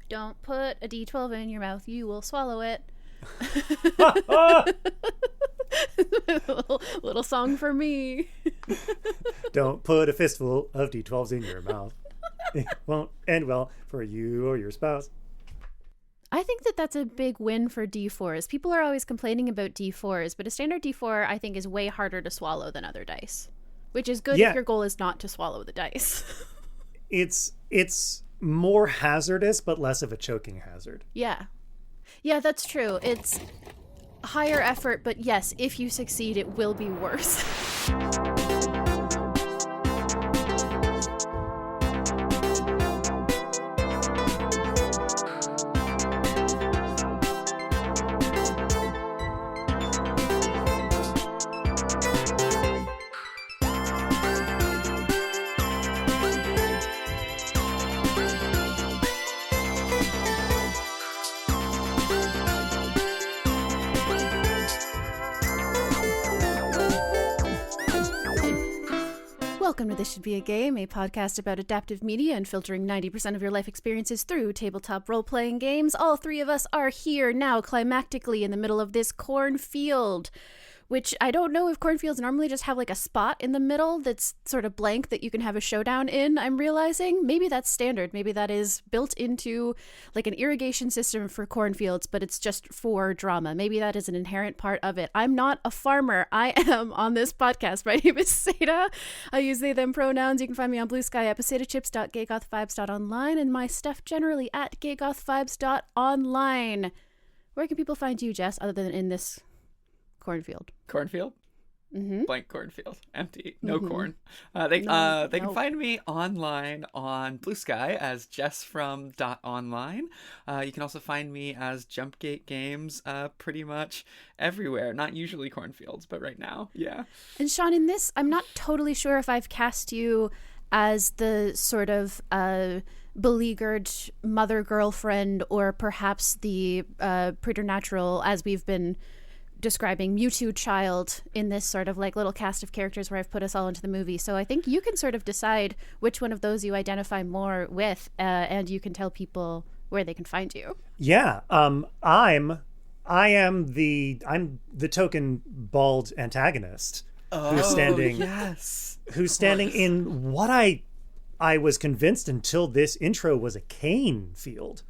Don't put a D12 in your mouth. You will swallow it. little song for me. Don't put a fistful of D12s in your mouth. It won't end well for you or your spouse. I think that that's a big win for D4s. People are always complaining about D4s, but a standard D4 I think is way harder to swallow than other dice, which is good if your goal is not to swallow the dice. It's more hazardous, but less of a choking hazard. Yeah, that's true. It's higher effort, but yes, if you succeed, it will be worse. Welcome to This Should Be a Game, a podcast about adaptive media and filtering 90% of your life experiences through tabletop role-playing games. All three of us are here now, climactically, in the middle of this cornfield, which I don't know if cornfields normally just have like a spot in the middle that's sort of blank that you can have a showdown in, I'm realizing. Maybe that's standard. Maybe that is built into like an irrigation system for cornfields, but it's just for drama. Maybe that is an inherent part of it. I'm not a farmer. I am on this podcast. My name is Satah. I use they, them pronouns. You can find me on Bluesky at satahchips.gaygothvibes.online and my stuff generally at gaygothvibes.online. Where can people find you, Jess, other than in this cornfield? Mm-hmm. Blank cornfield, empty, no corn. They can find me online on Bluesky as jessfrom.online. You can also find me as Jumpgate Games pretty much everywhere. Not usually cornfields, but right now, yeah. And Sean, in this, I'm not totally sure if I've cast you as the sort of beleaguered mother girlfriend or perhaps the preternatural, as we've been describing, Mewtwo child in this sort of like little cast of characters where I've put us all into the movie. So I think you can sort of decide which one of those you identify more with, and you can tell people where they can find you. Yeah, I'm the token bald antagonist who's standing in what I was convinced until this intro was a cane field.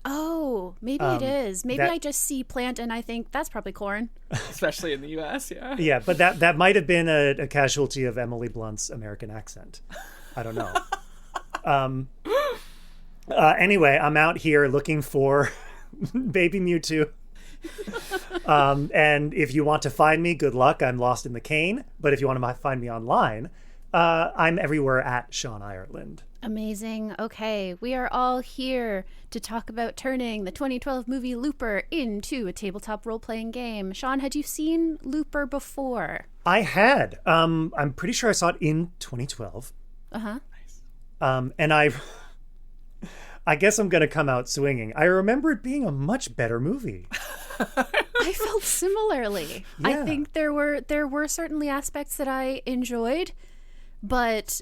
Oh, maybe it is. Maybe I just see plant and I think that's probably corn. Especially in the U.S., yeah. Yeah, but that might have been a casualty of Emily Blunt's American accent. I don't know. Anyway, I'm out here looking for baby Mewtwo. And if you want to find me, good luck. I'm lost in the cane. But if you want to find me online, I'm everywhere at seanireland. Amazing. Okay, we are all here to talk about turning the 2012 movie Looper into a tabletop role-playing game. Sean, had you seen Looper before? I had. I'm pretty sure I saw it in 2012. Uh-huh. Nice. And I guess I'm going to come out swinging. I remember it being a much better movie. I felt similarly. Yeah. I think there were certainly aspects that I enjoyed, but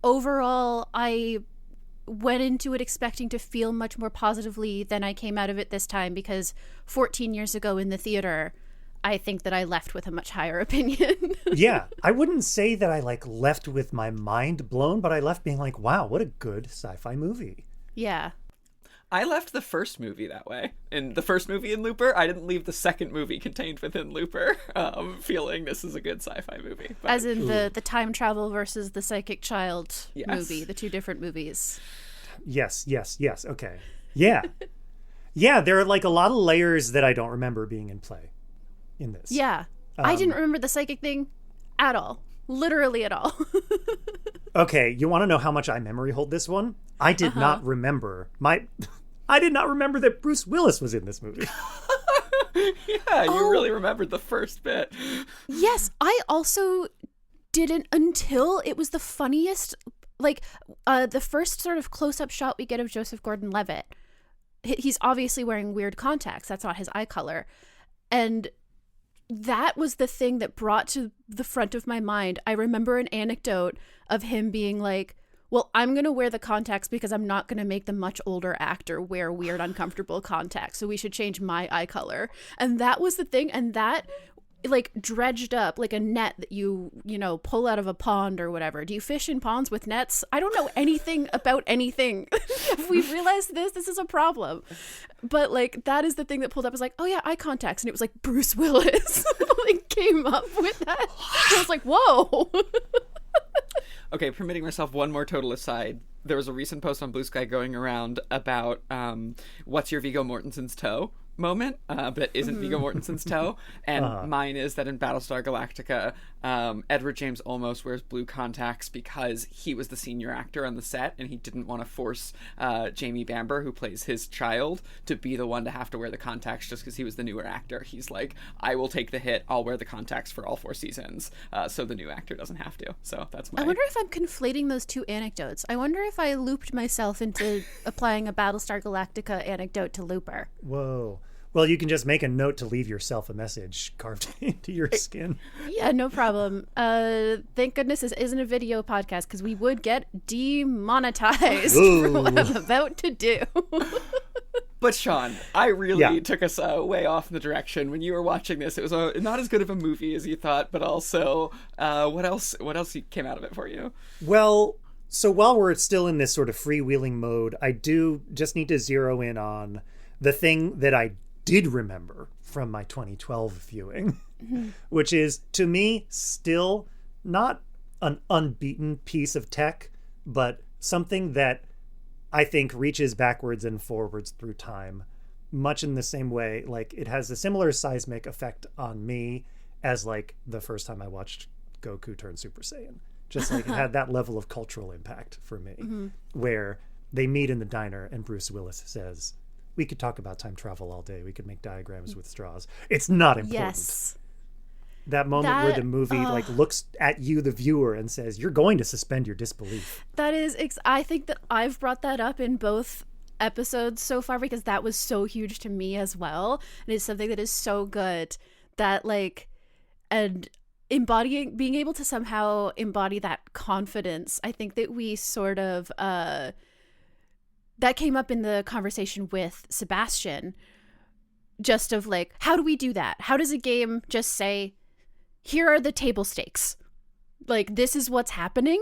overall, I went into it expecting to feel much more positively than I came out of it this time, because 14 years ago in the theater, I think that I left with a much higher opinion. Yeah, I wouldn't say that I left with my mind blown, but I left being like, wow, what a good sci-fi movie. Yeah. I left the first movie that way. In the first movie in Looper, I didn't leave the second movie contained within Looper feeling this is a good sci-fi movie. But, as in the time travel versus the psychic child movie, the two different movies. Yes. Okay. Yeah. Yeah, there are a lot of layers that I don't remember being in play in this. Yeah. I didn't remember the psychic thing at all. Literally at all. Okay, you want to know how much I memory hold this one? I did not remember I did not remember that Bruce Willis was in this movie. Yeah, you really remembered the first bit. Yes, I also didn't until it was the funniest, the first sort of close-up shot we get of Joseph Gordon-Levitt. He's obviously wearing weird contacts. That's not his eye color. And that was the thing that brought to the front of my mind. I remember an anecdote of him being like, well, I'm going to wear the contacts because I'm not going to make the much older actor wear weird, uncomfortable contacts. So we should change my eye color. And that was the thing. And that like dredged up like a net that you know, pull out of a pond or whatever. Do you fish in ponds with nets? I don't know anything about anything. If we realized this is a problem. But like that is the thing that pulled up. Is like, oh yeah, eye contacts. And it was like Bruce Willis like came up with that. I was like, whoa. Okay, permitting myself one more total aside. There was a recent post on Bluesky going around about what's your Viggo Mortensen's toe moment, but isn't Viggo Mortensen's toe. And mine is that in Battlestar Galactica, Edward James Olmos wears blue contacts because he was the senior actor on the set and he didn't want to force Jamie Bamber, who plays his child, to be the one to have to wear the contacts just because he was the newer actor. He's like, I will take the hit, I'll wear the contacts for all 4 seasons, so the new actor doesn't have to. So that's my... I wonder if I'm conflating those two anecdotes. I wonder if I looped myself into applying a Battlestar Galactica anecdote to Looper. Whoa. Well, you can just make a note to leave yourself a message carved into your skin. Yeah, no problem. Thank goodness this isn't a video podcast because we would get demonetized for what I'm about to do. But Sean, I really took us way off in the direction. When you were watching this, it was not as good of a movie as you thought, but also what else came out of it for you? Well, so while we're still in this sort of freewheeling mode, I do just need to zero in on the thing that I did remember from my 2012 viewing, which is, to me, still not an unbeaten piece of tech, but something that I think reaches backwards and forwards through time, much in the same way. Like, it has a similar seismic effect on me as like the first time I watched Goku turn Super Saiyan. Just like it had that level of cultural impact for me, where they meet in the diner and Bruce Willis says, we could talk about time travel all day. We could make diagrams with straws. It's not important. Yes. That moment where the movie like looks at you, the viewer, and says, you're going to suspend your disbelief. That is, I think that I've brought that up in both episodes so far because that was so huge to me as well. And it's something that is so good that like, and being able to somehow embody that confidence. I think that we sort of, that came up in the conversation with Sebastian, just of like, how do we do that? How does a game just say, here are the table stakes, like this is what's happening,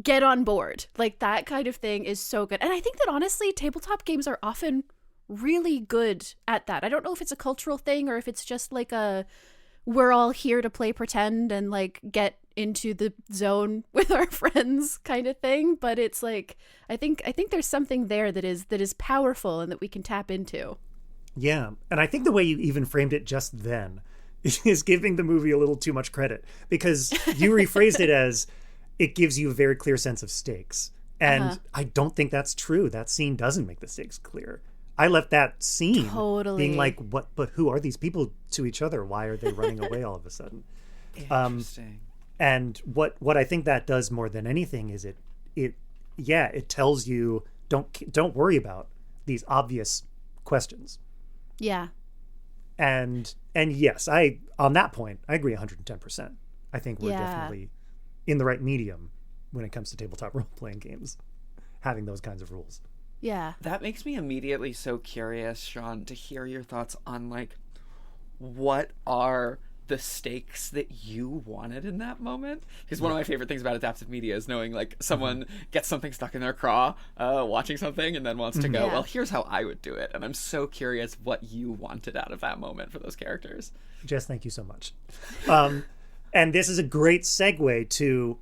get on board? Like that kind of thing is so good. And I think that honestly tabletop games are often really good at that. I don't know if it's a cultural thing or if it's just like we're all here to play pretend and like get into the zone with our friends kind of thing, but it's like I think there's something there that is powerful and that we can tap into. Yeah, and I think the way you even framed it just then is giving the movie a little too much credit, because you rephrased it as it gives you a very clear sense of stakes, and I don't think that's true. That scene doesn't make the stakes clear. I left that scene being like, what, but who are these people to each other? Why are they running away all of a sudden? Interesting. And what I think that does more than anything is it tells you don't worry about these obvious questions. Yeah. And yes, on that point I agree 110%. I think we're definitely in the right medium when it comes to tabletop role-playing games, having those kinds of rules. Yeah. That makes me immediately so curious, Sean, to hear your thoughts on like what are the stakes that you wanted in that moment. Because one of my favorite things about adaptive media is knowing like someone gets something stuck in their craw watching something and then wants to go, well, here's how I would do it. And I'm so curious what you wanted out of that moment for those characters. Jess, thank you so much. And this is a great segue to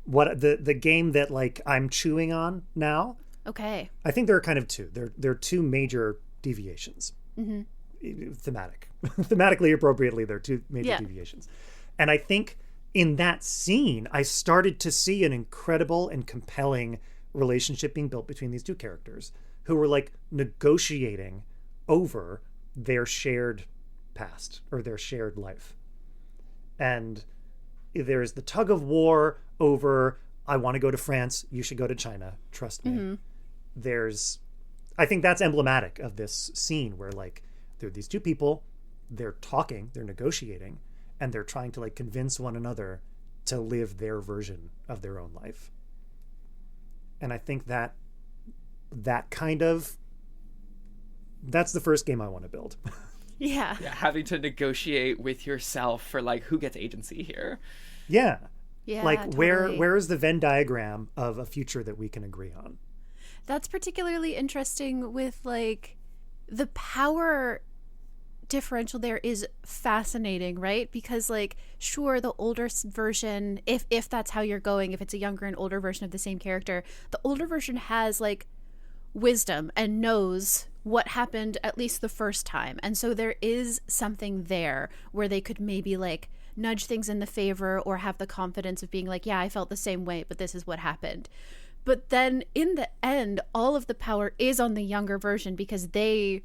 the game that like I'm chewing on now. Okay. I think there are kind of two. There are two major deviations. Thematically appropriately, there are two major deviations. And I think in that scene, I started to see an incredible and compelling relationship being built between these two characters who were like negotiating over their shared past or their shared life. And there's the tug of war over, I want to go to France, you should go to China, trust me. I think that's emblematic of this scene where like there are these two people, they're talking, they're negotiating, and they're trying to like convince one another to live their version of their own life. And I think that's the first game I want to build. Yeah. Having to negotiate with yourself for like who gets agency here. Yeah. Yeah. Like totally. where is the Venn diagram of a future that we can agree on? That's particularly interesting with like the power differential there is fascinating, right? Because like sure, the older version, if that's how you're going, if it's a younger and older version of the same character, the older version has like wisdom and knows what happened at least the first time, and so there is something there where they could maybe like nudge things in the favor or have the confidence of being like, yeah, I felt the same way, but this is what happened. But then in the end, all of the power is on the younger version because they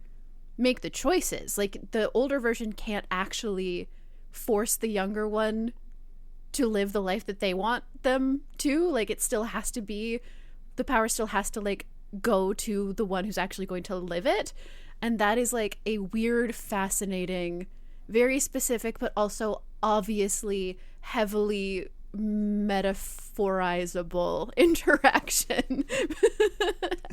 make the choices. Like the older version can't actually force the younger one to live the life that they want them to. Like it still has to be, the power still has to like go to the one who's actually going to live it. And that is like a weird, fascinating, very specific, but also obviously heavily metaphorizable interaction.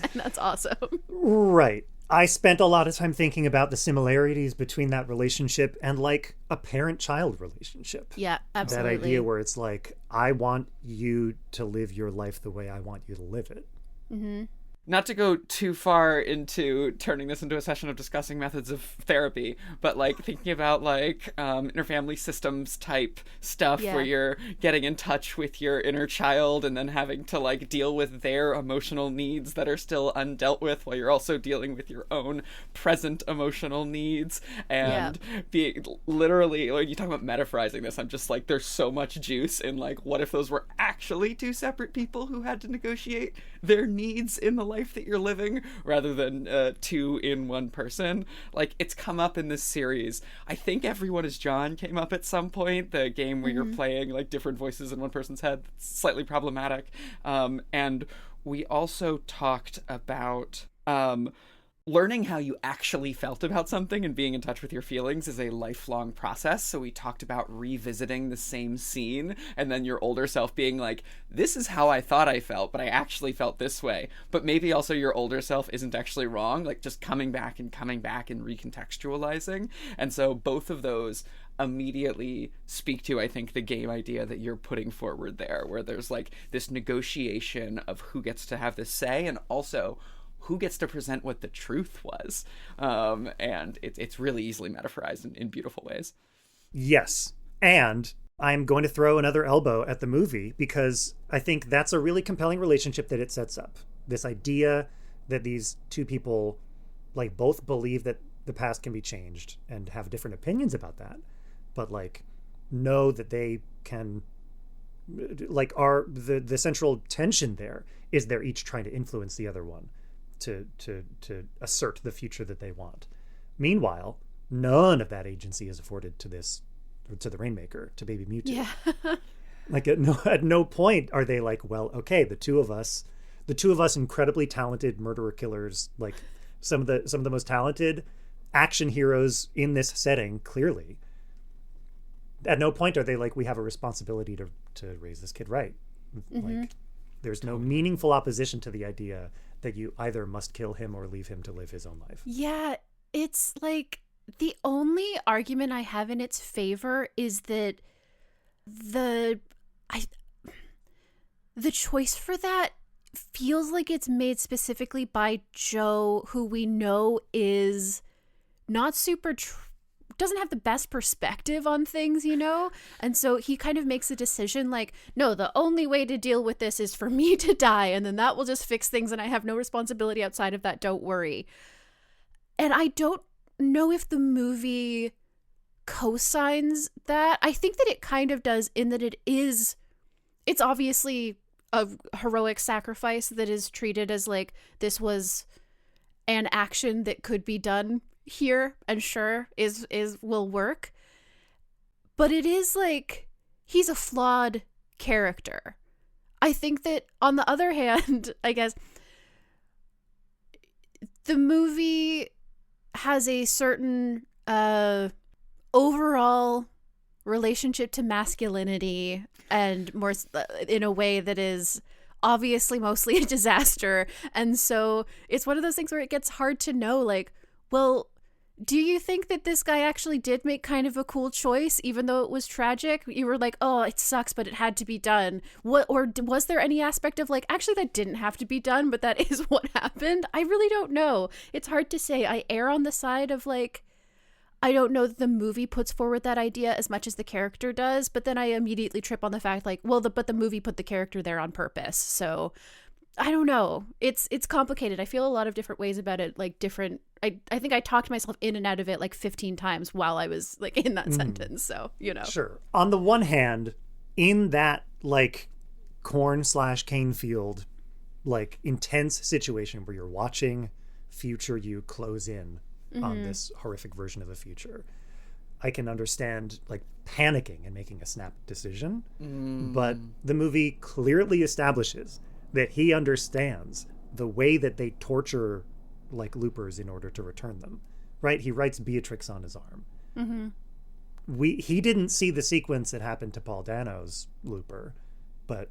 And that's awesome. Right. I spent a lot of time thinking about the similarities between that relationship and like a parent-child relationship. Yeah, absolutely. That idea where it's like, I want you to live your life the way I want you to live it. Mm-hmm. Not to go too far into turning this into a session of discussing methods of therapy, but like thinking about like interfamily systems type stuff where you're getting in touch with your inner child and then having to like deal with their emotional needs that are still undealt with while you're also dealing with your own present emotional needs. And being literally, when you talk about metaphorizing this, I'm just like, there's so much juice in like, what if those were actually two separate people who had to negotiate their needs in the life that you're living rather than two in one person. Like it's come up in this series. I think Everyone is John came up at some point, the game where you're playing like different voices in one person's head. It's slightly problematic. And we also talked about learning how you actually felt about something and being in touch with your feelings is a lifelong process. So we talked about revisiting the same scene and then your older self being like, this is how I thought I felt, but I actually felt this way. But maybe also your older self isn't actually wrong, like just coming back and recontextualizing. And so both of those immediately speak to, I think, the game idea that you're putting forward there, where there's like this negotiation of who gets to have this say and also who gets to present what the truth was. And it's really easily metaphorized in beautiful ways. Yes. And I'm going to throw another elbow at the movie because I think that's a really compelling relationship that it sets up. This idea that these two people like both believe that the past can be changed and have different opinions about that, but like know that they can, like, are the central tension there is they're each trying to influence the other one to assert the future that they want. Meanwhile, none of that agency is afforded to the Rainmaker, to Baby Mewtwo. Yeah. Like at no point are they like, well, okay, the two of us incredibly talented murderer killers, like some of the most talented action heroes in this setting, clearly. At no point are they like, we have a responsibility to raise this kid right. Like there's no meaningful opposition to the idea that you either must kill him or leave him to live his own life. Yeah, it's like the only argument I have in its favor is that the choice for that feels like it's made specifically by Joe, who we know is not super doesn't have the best perspective on things, you know? And so he kind of makes a decision like, no, the only way to deal with this is for me to die, and then that will just fix things, and I have no responsibility outside of that, don't worry. And I don't know if the movie co-signs that. I think that it kind of does, in that it's obviously a heroic sacrifice that is treated as like, this was an action that could be done here and sure will work, but it is like he's a flawed character. I think that on the other hand, I guess the movie has a certain overall relationship to masculinity, and more in a way that is obviously mostly a disaster. And so it's one of those things where it gets hard to know, like, well, do you think that this guy actually did make kind of a cool choice, even though it was tragic? You were like, oh, it sucks, but it had to be done. Or was there any aspect of like, actually, that didn't have to be done, but that is what happened? I really don't know. It's hard to say. I err on the side of like, I don't know that the movie puts forward that idea as much as the character does, but then I immediately trip on the fact like, well, but the movie put the character there on purpose. So I don't know. It's complicated. I feel a lot of different ways about it, like different. I think I talked myself in and out of it like 15 times while I was like in that sentence. So, you know. Sure. On the one hand, in that like corn/cane field, like intense situation where you're watching future you close in on this horrific version of the future, I can understand like panicking and making a snap decision. But the movie clearly establishes that he understands the way that they torture like loopers in order to return them, right? He writes Beatrix on his arm. He didn't see the sequence that happened to Paul Dano's looper, but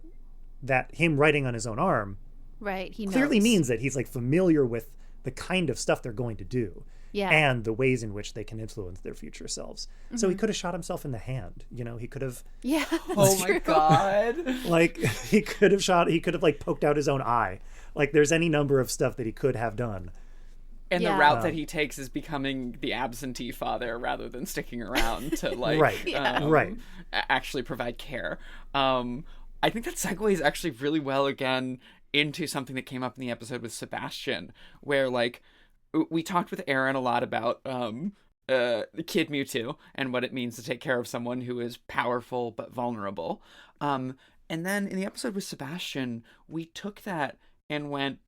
that him writing on his own arm, right? He clearly knows. means that he's like familiar with the kind of stuff they're going to do, and the ways in which they can influence their future selves. So he could have shot himself in the hand, you know. He could have, oh my god, like he could have like poked out his own eye. Like there's any number of stuff that he could have done. And the route that he takes is becoming the absentee father rather than sticking around to like actually provide care. I think that segues actually really well again into something that came up in the episode with Sebastian, where like we talked with Aaron a lot about the Kid Mewtwo and what it means to take care of someone who is powerful but vulnerable. And then in the episode with Sebastian, we took that and went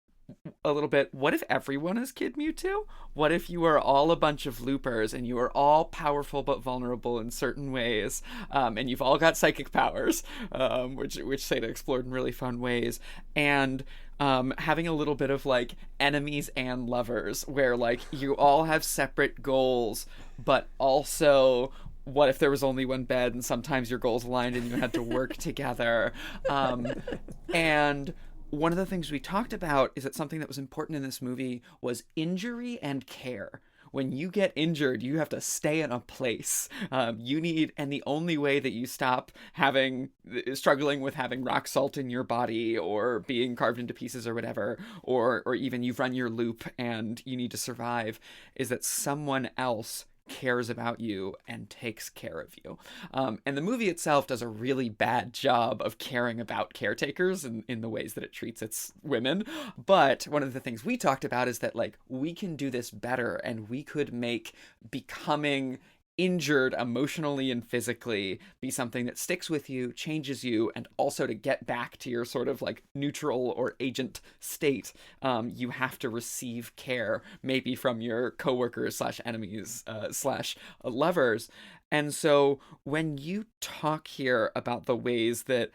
a little bit, what if everyone is Kid Mewtwo? What if you are all a bunch of loopers and you are all powerful but vulnerable in certain ways, and you've all got psychic powers, which Satah explored in really fun ways, and having a little bit of like enemies and lovers, where like you all have separate goals, but also what if there was only one bed and sometimes your goals aligned and you had to work together? And one of the things we talked about is that something that was important in this movie was injury and care. When you get injured, you have to stay in a place. And the only way that you stop struggling with having rock salt in your body or being carved into pieces or whatever, or even you've run your loop and you need to survive, is that someone else cares about you and takes care of you. And the movie itself does a really bad job of caring about caretakers in the ways that it treats its women. But one of the things we talked about is that like we can do this better, and we could make becoming injured emotionally and physically be something that sticks with you, changes you, and also to get back to your sort of like neutral or agent state, you have to receive care, maybe from your coworkers / enemies / lovers. And so when you talk here about the ways that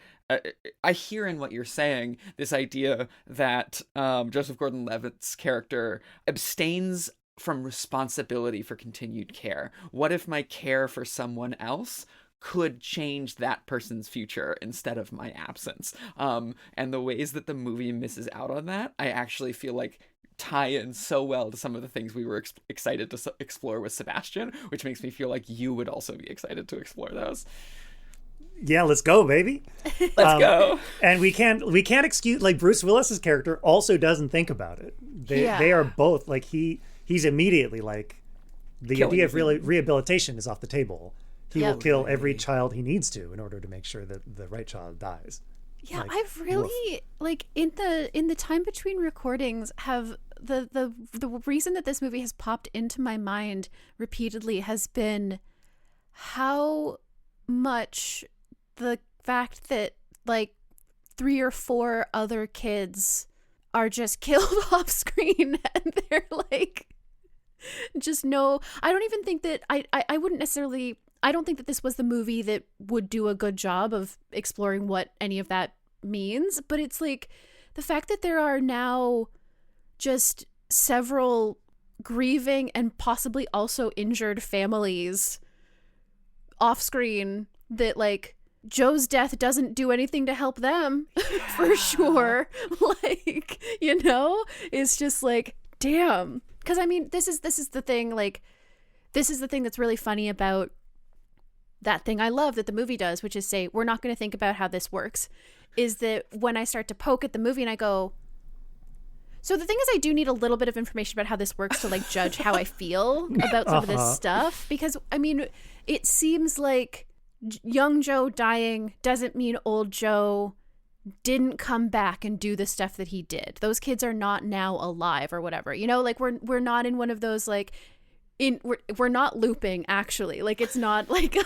I hear in what you're saying, this idea that Joseph Gordon-Levitt's character abstains from responsibility for continued care. What if my care for someone else could change that person's future instead of my absence? And the ways that the movie misses out on that, I actually feel like tie in so well to some of the things we were excited to explore with Sebastian, which makes me feel like you would also be excited to explore those. Yeah, let's go, baby. Let's go. And we can't excuse, like, Bruce Willis's character also doesn't think about it. They are both like he's immediately like, the Killing idea of rehabilitation is off the table. He will kill every child he needs to in order to make sure that the right child dies. Yeah, like, I've really like in the time between recordings have the reason that this movie has popped into my mind repeatedly has been how much the fact that like 3 or 4 other kids are just killed off screen, and they're like just no. I don't even think that I wouldn't necessarily. I don't think that this was the movie that would do a good job of exploring what any of that means, but it's like the fact that there are now just several grieving and possibly also injured families off screen that like Joe's death doesn't do anything to help them. For sure. Like, it's just like, damn. Because I mean, this is the thing, like, this is the thing that's really funny about that thing I love that the movie does, which is say, we're not going to think about how this works, is that when I start to poke at the movie and I go, so the thing is, I do need a little bit of information about how this works to like judge how I feel about some of this stuff. Because I mean, it seems like young Joe dying doesn't mean old Joe didn't come back and do the stuff that he did. Those kids are not now alive or whatever, like we're not in one of those like we're not looping actually, like it's not like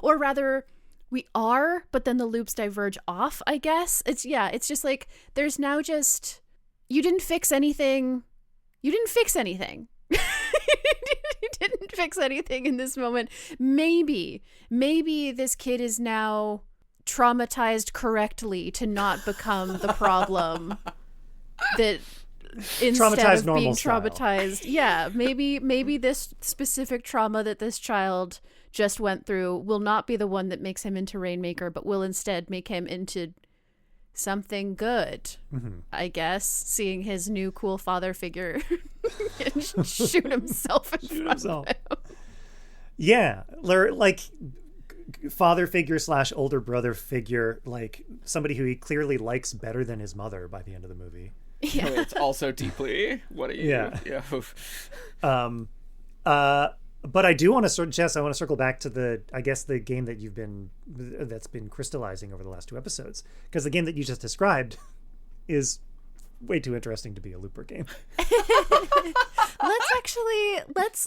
or rather we are, but then the loops diverge off, I guess. It's just like there's now just you didn't fix anything you didn't fix anything in this moment. Maybe this kid is now traumatized correctly to not become the problem that instead of being traumatized. Yeah, maybe this specific trauma that this child just went through will not be the one that makes him into Rainmaker, but will instead make him into something good. I guess, seeing his new cool father figure shoot himself in front of him. Yeah, like father figure / older brother figure, like somebody who he clearly likes better than his mother by the end of the movie. Yeah. It's also deeply, what are you? Yeah. But I do want to Jess, I want to circle back to the game that's been crystallizing over the last 2 episodes, because the game that you just described is way too interesting to be a looper game.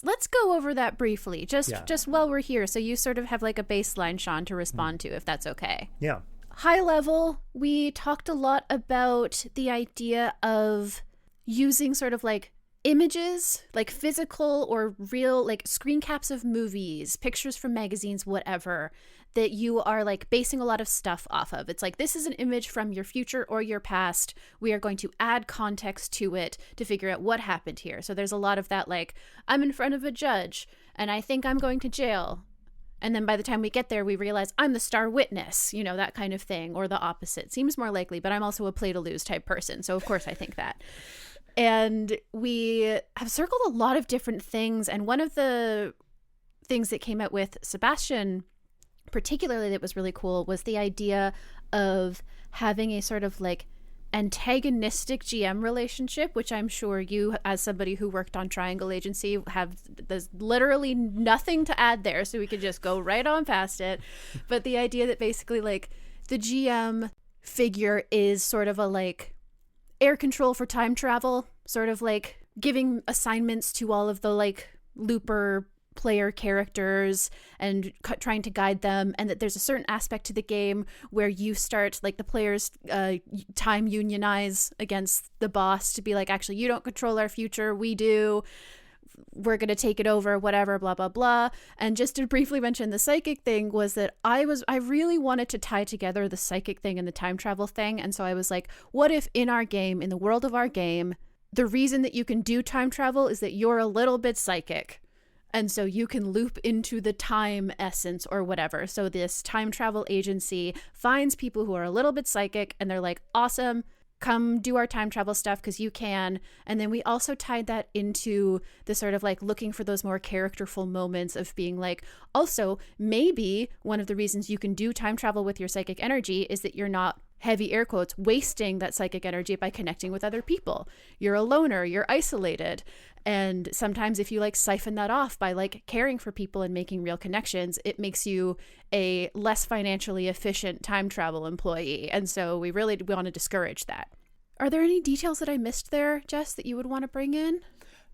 Let's go over that briefly, just while we're here, so you sort of have like a baseline, Sean, to respond to, if that's okay. Yeah. High level, we talked a lot about the idea of using sort of like images, like physical or real, like screen caps of movies, pictures from magazines, whatever, that you are like basing a lot of stuff off of. It's like, this is an image from your future or your past. We are going to add context to it to figure out what happened here. So there's a lot of that, like, I'm in front of a judge and I think I'm going to jail. And then by the time we get there, we realize I'm the star witness, that kind of thing, or the opposite. Seems more likely, but I'm also a play to lose type person. So of course I think that. And we have circled a lot of different things. And one of the things that came out with Sebastian particularly that was really cool was the idea of having a sort of like antagonistic GM relationship, which I'm sure you, as somebody who worked on Triangle Agency, there's literally nothing to add there, so we could just go right on past it. But the idea that basically like the GM figure is sort of a like air control for time travel, sort of like giving assignments to all of the like looper player characters and trying to guide them, and that there's a certain aspect to the game where you start, like, the players time unionize against the boss to be like, actually, you don't control our future, we do, we're going to take it over, whatever, blah, blah, blah. And just to briefly mention the psychic thing was that I really wanted to tie together the psychic thing and the time travel thing. And so I was like, what if in our game, in the world of our game, the reason that you can do time travel is that you're a little bit psychic. And so you can loop into the time essence or whatever. So this time travel agency finds people who are a little bit psychic and they're like, awesome, come do our time travel stuff because you can. And then we also tied that into the sort of like looking for those more characterful moments of being like, also, maybe one of the reasons you can do time travel with your psychic energy is that you're not, heavy air quotes, wasting that psychic energy by connecting with other people. You're a loner, you're isolated. And sometimes if you like siphon that off by like caring for people and making real connections, it makes you a less financially efficient time travel employee. And so we really want to discourage that. Are there any details that I missed there, Jess, that you would want to bring in?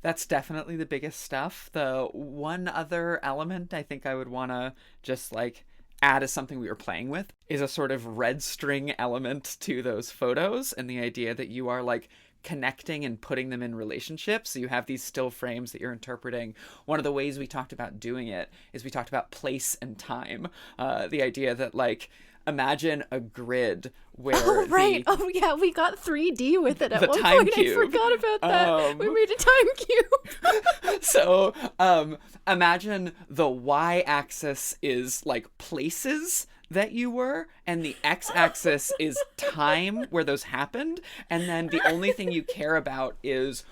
That's definitely the biggest stuff. The one other element I think I would want to just like add as something we were playing with is a sort of red string element to those photos, and the idea that you are like connecting and putting them in relationships. So you have these still frames that you're interpreting. One of the ways we talked about doing it is we talked about place and time. The idea that like, imagine a grid where we got 3D with it at one point. Cube. I forgot about that. We made a time cube. So imagine the y-axis is like places that you were, and the x-axis is time where those happened, and then the only thing you care about is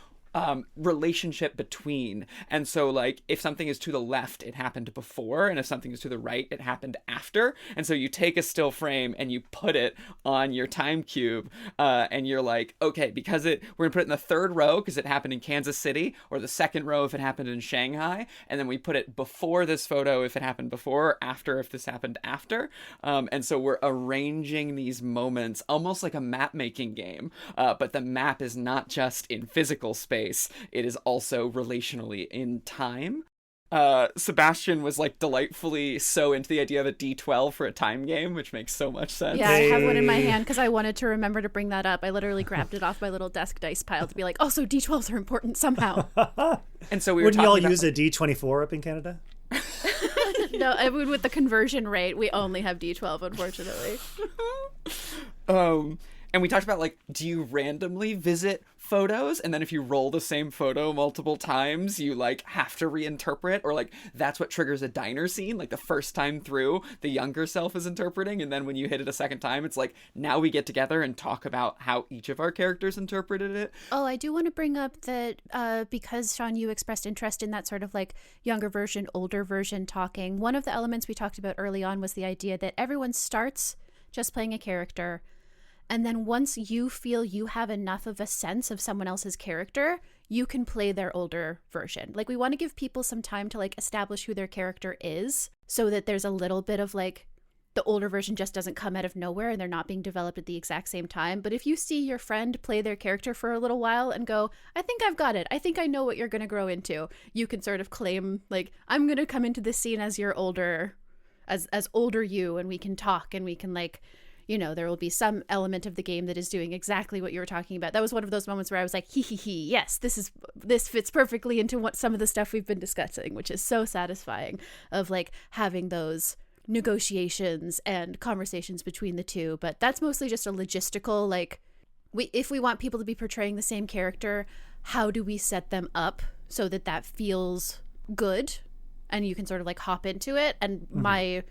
relationship between. And so like if something is to the left, it happened before, and if something is to the right, it happened after. And so you take a still frame and you put it on your time cube, and you're like, okay, because we're gonna put it in the third row because it happened in Kansas City, or the second row if it happened in Shanghai, and then we put it before this photo if it happened before, or after if this happened after. And so we're arranging these moments almost like a map making game, but the map is not just in physical space, it is also relationally in time. Sebastian was like delightfully so into the idea of a D12 for a time game, which makes so much sense. Yeah, I have one in my hand because I wanted to remember to bring that up. I literally grabbed it off my little desk dice pile to be like, oh, so D12s are important somehow. And so we were Wouldn't you all about, use a D24 up in Canada? No, I mean, with the conversion rate, we only have D12, unfortunately. And we talked about, like, do you randomly visit photos, and then if you roll the same photo multiple times, you, like, have to reinterpret, or, like, that's what triggers a diner scene, like, the first time through, the younger self is interpreting, and then when you hit it a second time, it's like, now we get together and talk about how each of our characters interpreted it. Oh, I do want to bring up that because, Sean, you expressed interest in that sort of, like, younger version, older version talking, one of the elements we talked about early on was the idea that everyone starts just playing a character, and then once you feel you have enough of a sense of someone else's character, you can play their older version. Like, we want to give people some time to, like, establish who their character is so that there's a little bit of, like, the older version just doesn't come out of nowhere and they're not being developed at the exact same time. But if you see your friend play their character for a little while and go, I think I've got it, I think I know what you're going to grow into, you can sort of claim, like, I'm going to come into this scene as your older, as older you, and we can talk and we can, like, you know, there will be some element of the game that is doing exactly what you were talking about. That was one of those moments where I was like, yes, this fits perfectly into what some of the stuff we've been discussing, which is so satisfying, of like having those negotiations and conversations between the two. But that's mostly just a logistical, like, if we want people to be portraying the same character, how do we set them up so that that feels good and you can sort of like hop into it? And my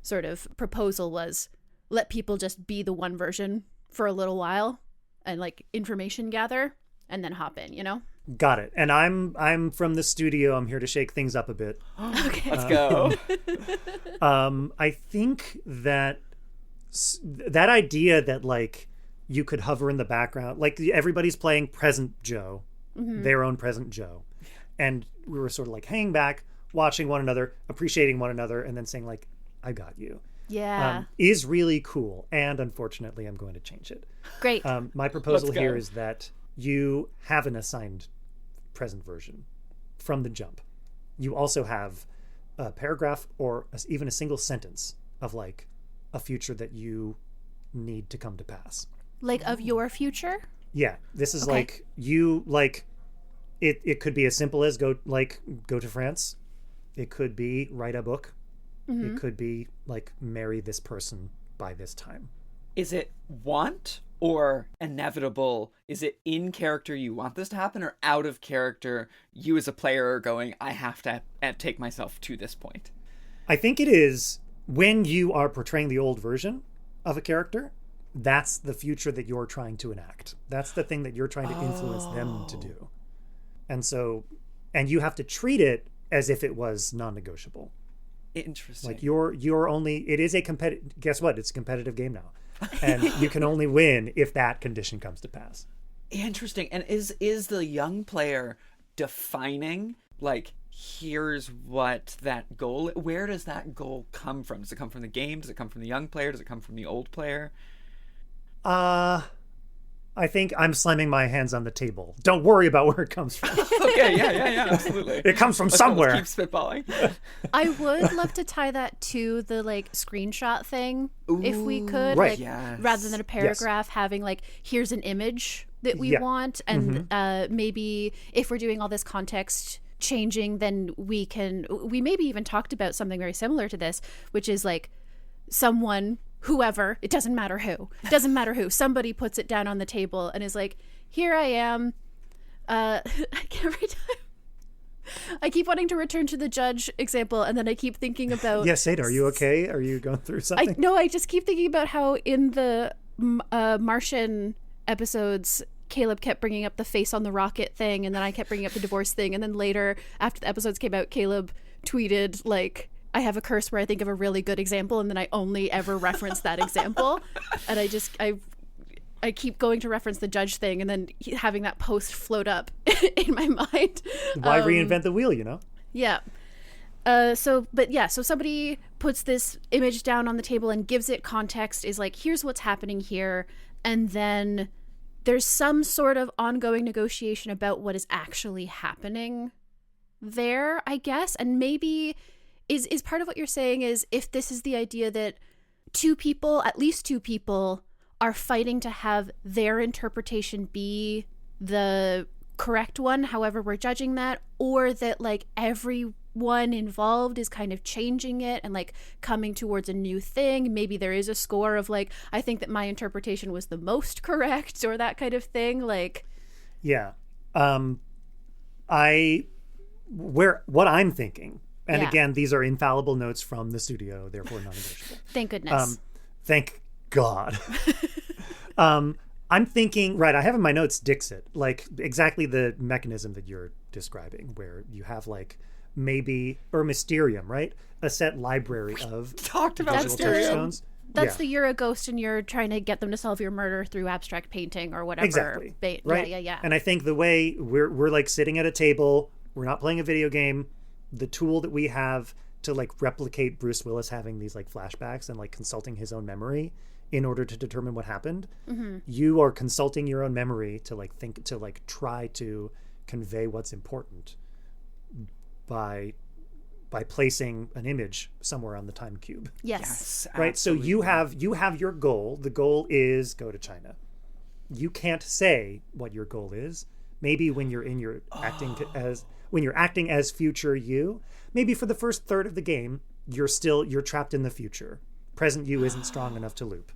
sort of proposal was, let people just be the one version for a little while and like information gather and then hop in, you know? Got it. And I'm from the studio. I'm here to shake things up a bit. Okay. Let's go. I think that idea that like you could hover in the background, like everybody's playing present Joe, their own present Joe. And we were sort of like hanging back, watching one another, appreciating one another, and then saying like, I got you. Yeah. Is really cool. And unfortunately, I'm going to change it. Great. My proposal here is that you have an assigned present version from the jump. You also have a paragraph or even a single sentence of like a future that you need to come to pass. Like of your future? Yeah. This is like you like it could be as simple as go to France. It could be write a book. It could be like marry this person by this time. Is it want or inevitable? Is it in character you want this to happen, or out of character you as a player are going, I have to take myself to this point? I think it is when you are portraying the old version of a character, that's the future that you're trying to enact. That's the thing that you're trying to influence them to do. And you have to treat it as if it was non-negotiable. Interesting. Like you're only, it is a competitive, guess what? It's a competitive game now. And you can only win if that condition comes to pass. Interesting. And is the young player defining, like, here's what that goal, where does that goal come from? Does it come from the game? Does it come from the young player? Does it come from the old player? I think I'm slamming my hands on the table. Don't worry about where it comes from. Okay, yeah, absolutely. It comes from somewhere. Let's keep spitballing. I would love to tie that to the like screenshot thing. Ooh, if we could, right. like, Yes. rather than a paragraph, having like, here's an image that we want, and maybe if we're doing all this context changing, then we maybe even talked about something very similar to this, which is like someone, whoever, it doesn't matter who, somebody puts it down on the table and is like, here I am, every time I keep wanting to return to the judge example, and then I keep thinking about... Yes, Sadie, are you okay? Are you going through something? I just keep thinking about how in the Martian episodes, Caleb kept bringing up the face on the rocket thing, and then I kept bringing up the divorce thing, and then later, after the episodes came out, Caleb tweeted, like, I have a curse where I think of a really good example, and then I only ever reference that example. And I keep going to reference the judge thing, and then having that post float up in my mind. Why reinvent the wheel, you know? Yeah. So somebody puts this image down on the table and gives it context, is like, here's what's happening here. And then there's some sort of ongoing negotiation about what is actually happening there, I guess. And maybe is part of what you're saying is, if this is the idea that at least two people are fighting to have their interpretation be the correct one, however we're judging that, or that like everyone involved is kind of changing it and like coming towards a new thing. Maybe there is a score of like, I think that my interpretation was the most correct, or that kind of thing. Like, yeah. What I'm thinking, and again, these are infallible notes from the studio, therefore non-negotiable. Thank goodness. Thank God. I'm thinking, right, I have in my notes Dixit, like exactly the mechanism that you're describing, where you have like maybe, or Mysterium, right? A set library of talked about visual touchstones. That's the you're a ghost and you're trying to get them to solve your murder through abstract painting or whatever. Exactly. Right? Yeah. And I think the way we're like sitting at a table, we're not playing a video game. The tool that we have to like replicate Bruce Willis having these like flashbacks and like consulting his own memory in order to determine what happened. Mm-hmm. You are consulting your own memory to like think, to like try to convey what's important by placing an image somewhere on the time cube. Yes. Right. Absolutely. So you have your goal. The goal is go to China. You can't say what your goal is. Maybe when you're acting as future you, maybe for the first third of the game, you're trapped in the future. Present you isn't strong enough to loop.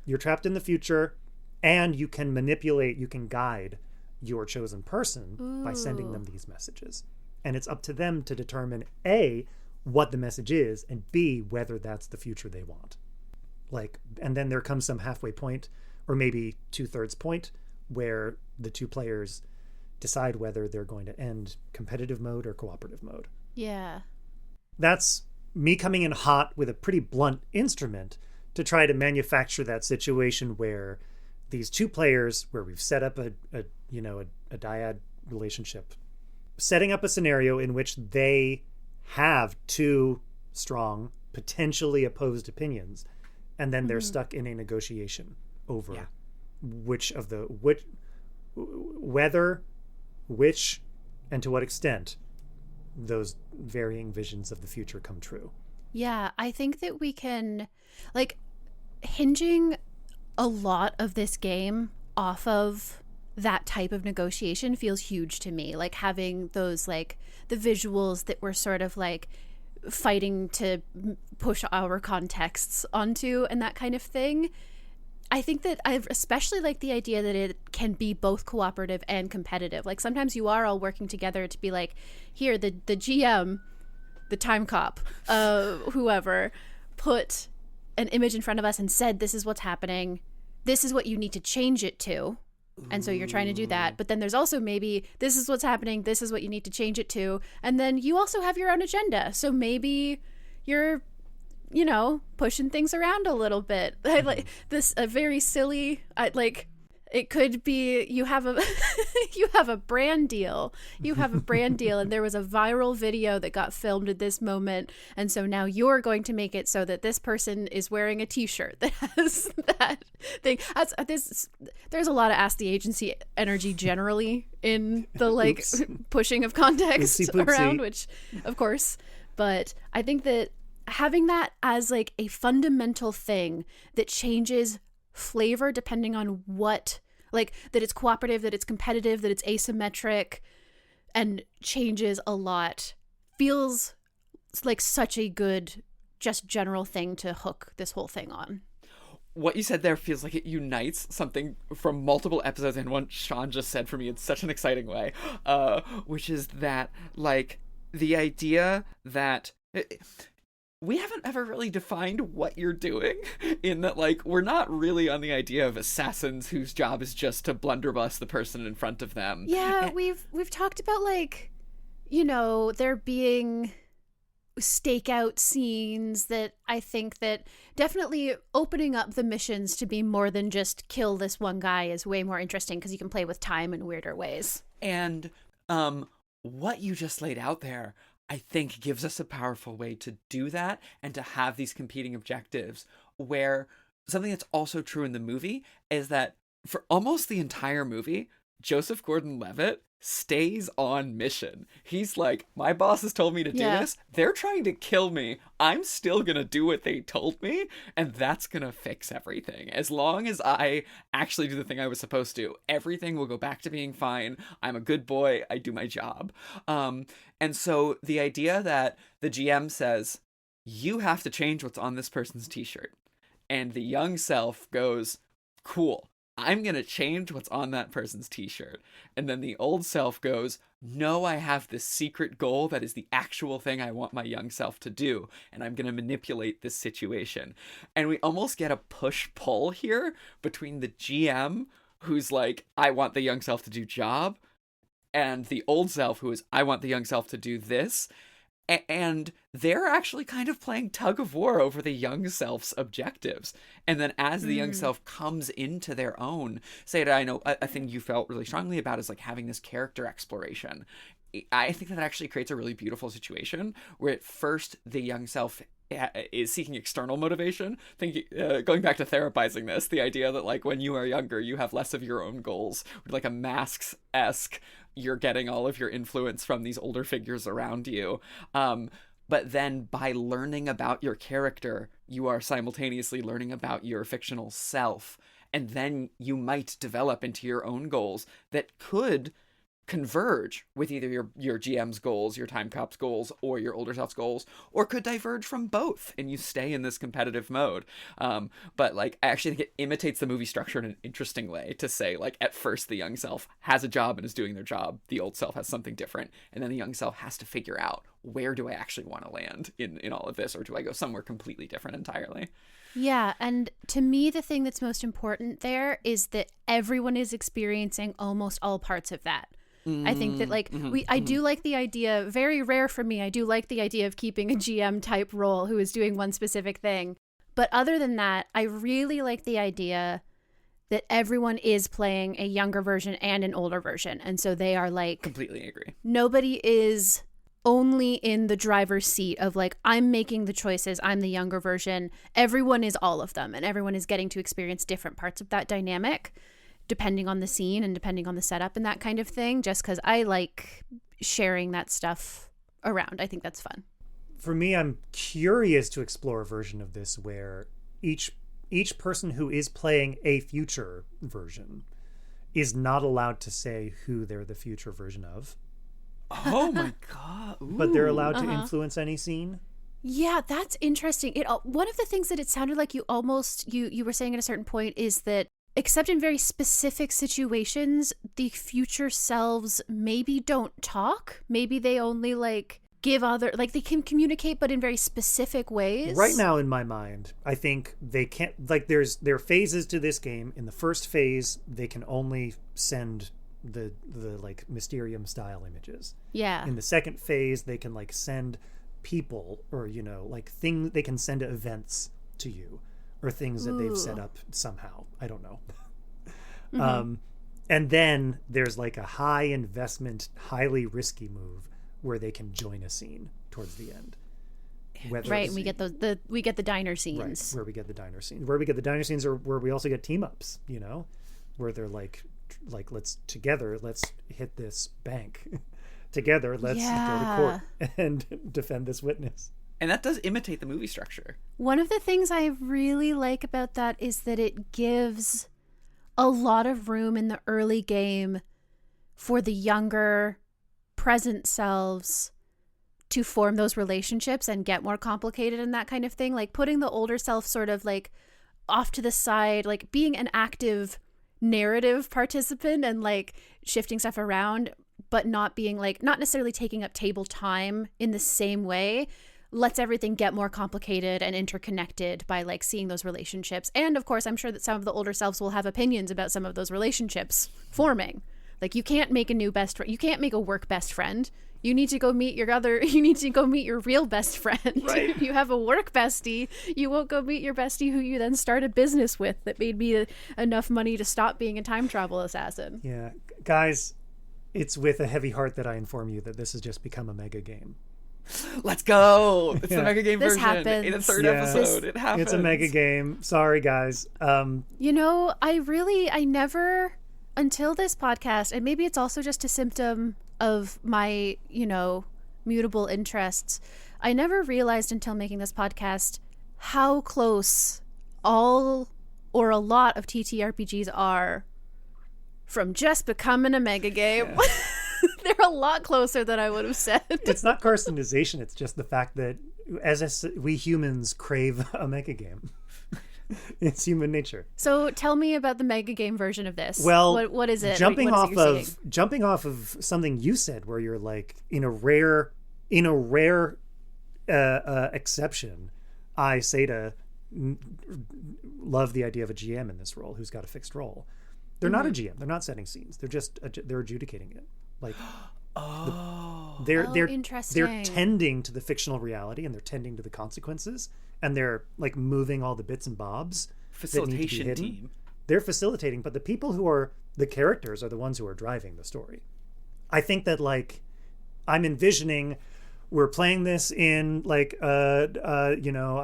You're trapped in the future, and you can guide your chosen person by sending them these messages. And it's up to them to determine A, what the message is, and B, whether that's the future they want. Like, and then there comes some halfway point, or maybe 2/3 point, where the two players decide whether they're going to end competitive mode or cooperative mode. Yeah. That's me coming in hot with a pretty blunt instrument to try to manufacture that situation where these two players, where we've set up a dyad relationship, setting up a scenario in which they have two strong, potentially opposed opinions, and then they're stuck in a negotiation over whether, and to what extent those varying visions of the future come true. Yeah, I think that we can, like, hinging a lot of this game off of that type of negotiation feels huge to me. Like, having those, like, the visuals that we're sort of, like, fighting to push our contexts onto and that kind of thing. I think that I especially like the idea that it can be both cooperative and competitive. Like, sometimes you are all working together to be like, here, the GM, the time cop, whoever, put an image in front of us and said, this is what's happening. This is what you need to change it to. And so you're trying to do that. But then there's also maybe, this is what's happening. This is what you need to change it to. And then you also have your own agenda. So maybe you're, you know, pushing things around a little bit. I like this, a very silly, it could be you have a brand deal. You have a brand deal, and there was a viral video that got filmed at this moment, and so now you're going to make it so that this person is wearing a t-shirt that has that thing. There's a lot of Ask the Agency energy generally in the like pushing of context around, which of course, but I think that having that as like a fundamental thing that changes flavor depending on what, like, that it's cooperative, that it's competitive, that it's asymmetric, and changes a lot, feels like such a good, just general thing to hook this whole thing on. what you said there feels like it unites something from multiple episodes and what Sean just said for me in such an exciting way, which is that, like, the idea that we haven't ever really defined what you're doing, in that, like, we're not really on the idea of assassins whose job is just to blunderbuss the person in front of them. Yeah, we've talked about, like, you know, there being stakeout scenes that I think that definitely opening up the missions to be more than just kill this one guy is way more interesting because you can play with time in weirder ways. And what you just laid out there, I think, gives us a powerful way to do that and to have these competing objectives, where something that's also true in the movie is that for almost the entire movie, Joseph Gordon-Levitt stays on mission. He's like, my boss has told me to do this. They're trying to kill me. I'm still gonna do what they told me, and that's gonna fix everything. As long as I actually do the thing I was supposed to, everything will go back to being fine. I'm a good boy. I do my job. And so the idea that the GM says, you have to change what's on this person's t-shirt, and the young self goes, cool, I'm going to change what's on that person's t-shirt. And then the old self goes, no, I have this secret goal that is the actual thing I want my young self to do. And I'm going to manipulate this situation. And we almost get a push-pull here between the GM, who's like, I want the young self to do job, and the old self, who is, I want the young self to do this. And they're actually kind of playing tug of war over the young self's objectives. And then as the young self comes into their own, say, I know a thing you felt really strongly about is, like, having this character exploration. I think that actually creates a really beautiful situation where at first the young self is seeking external motivation. Going back to therapizing this, the idea that, like, when you are younger, you have less of your own goals, like a Masks-esque, you're getting all of your influence from these older figures around you. But then by learning about your character, you are simultaneously learning about your fictional self. And then you might develop into your own goals that could converge with either your GM's goals, your time cop's goals, or your older self's goals, or could diverge from both, and you stay in this competitive mode. But, like, I actually think it imitates the movie structure in an interesting way to say, like, at first the young self has a job and is doing their job, the old self has something different, and then the young self has to figure out, where do I actually want to land in all of this, or do I go somewhere completely different entirely? Yeah, and to me, the thing that's most important there is that everyone is experiencing almost all parts of that. I think that, like, I do like the idea, very rare for me, I do like the idea of keeping a GM type role who is doing one specific thing. But other than that, I really like the idea that everyone is playing a younger version and an older version. And so they are, like, Completely agree. Nobody is only in the driver's seat of, like, I'm making the choices, I'm the younger version. Everyone is all of them, and everyone is getting to experience different parts of that dynamic, depending on the scene and depending on the setup and that kind of thing, just because I like sharing that stuff around. I think that's fun. For me, I'm curious to explore a version of this where each person who is playing a future version is not allowed to say who they're the future version of. Oh my god. Ooh. But they're allowed to influence any scene. Yeah, that's interesting. One of the things that it sounded like you were saying at a certain point is that, except in very specific situations, the future selves maybe don't talk. Maybe they only, like, give other, like, they can communicate, but in very specific ways. Right now, in my mind, I think they can't, like, there are phases to this game. In the first phase, they can only send the like, Mysterium style images. Yeah. In the second phase, they can, like, send people, or, you know, like, they can send events to you, or things that they've set up somehow. I don't know. And then there's, like, a high investment, highly risky move where they can join a scene towards the end. Right, and we get the diner scenes. Right, where we get the diner scenes. Where we get the diner scenes, or where we also get team ups, you know, where they're like let's hit this bank. Together, let's go to court and defend this witness. And that does imitate the movie structure. One of the things I really like about that is that it gives a lot of room in the early game for the younger present selves to form those relationships and get more complicated and that kind of thing. Like, putting the older self sort of, like, off to the side, like being an active narrative participant and like shifting stuff around, but not being like, not necessarily taking up table time in the same way, lets everything get more complicated and interconnected by like seeing those relationships. And of course, I'm sure that some of the older selves will have opinions about some of those relationships forming. Like you can't make a new best friend. You can't make a work best friend. You need to go meet you need to go meet your real best friend. Right. If you have a work bestie, you won't go meet your bestie who you then start a business with that made me enough money to stop being a time travel assassin. Yeah. Guys, it's with a heavy heart that I inform you that this has just become a mega game. Let's go. It's the mega game This version happens. in the third episode. It happens. It's a mega game. Sorry, guys. You know, I never, until this podcast, and maybe it's also just a symptom of my, you know, mutable interests, I never realized until making this podcast how close all or a lot of TTRPGs are from just becoming a mega game. Yeah. They're a lot closer than I would have said. It's not carcinization. It's just the fact that we humans crave a mega game. It's human nature. So tell me about the mega game version of this. Well, what is it? Jumping off of something you said, where you're like, in a rare exception, I, Satah, love the idea of a GM in this role who's got a fixed role. They're not a GM. They're not setting scenes. They're just they're adjudicating it. Like, they're interesting. They're tending to the fictional reality, and they're tending to the consequences, and they're like moving all the bits and bobs. Facilitation team. They're facilitating, but the people who are the characters are the ones who are driving the story. I think that, like, I'm envisioning we're playing this in like a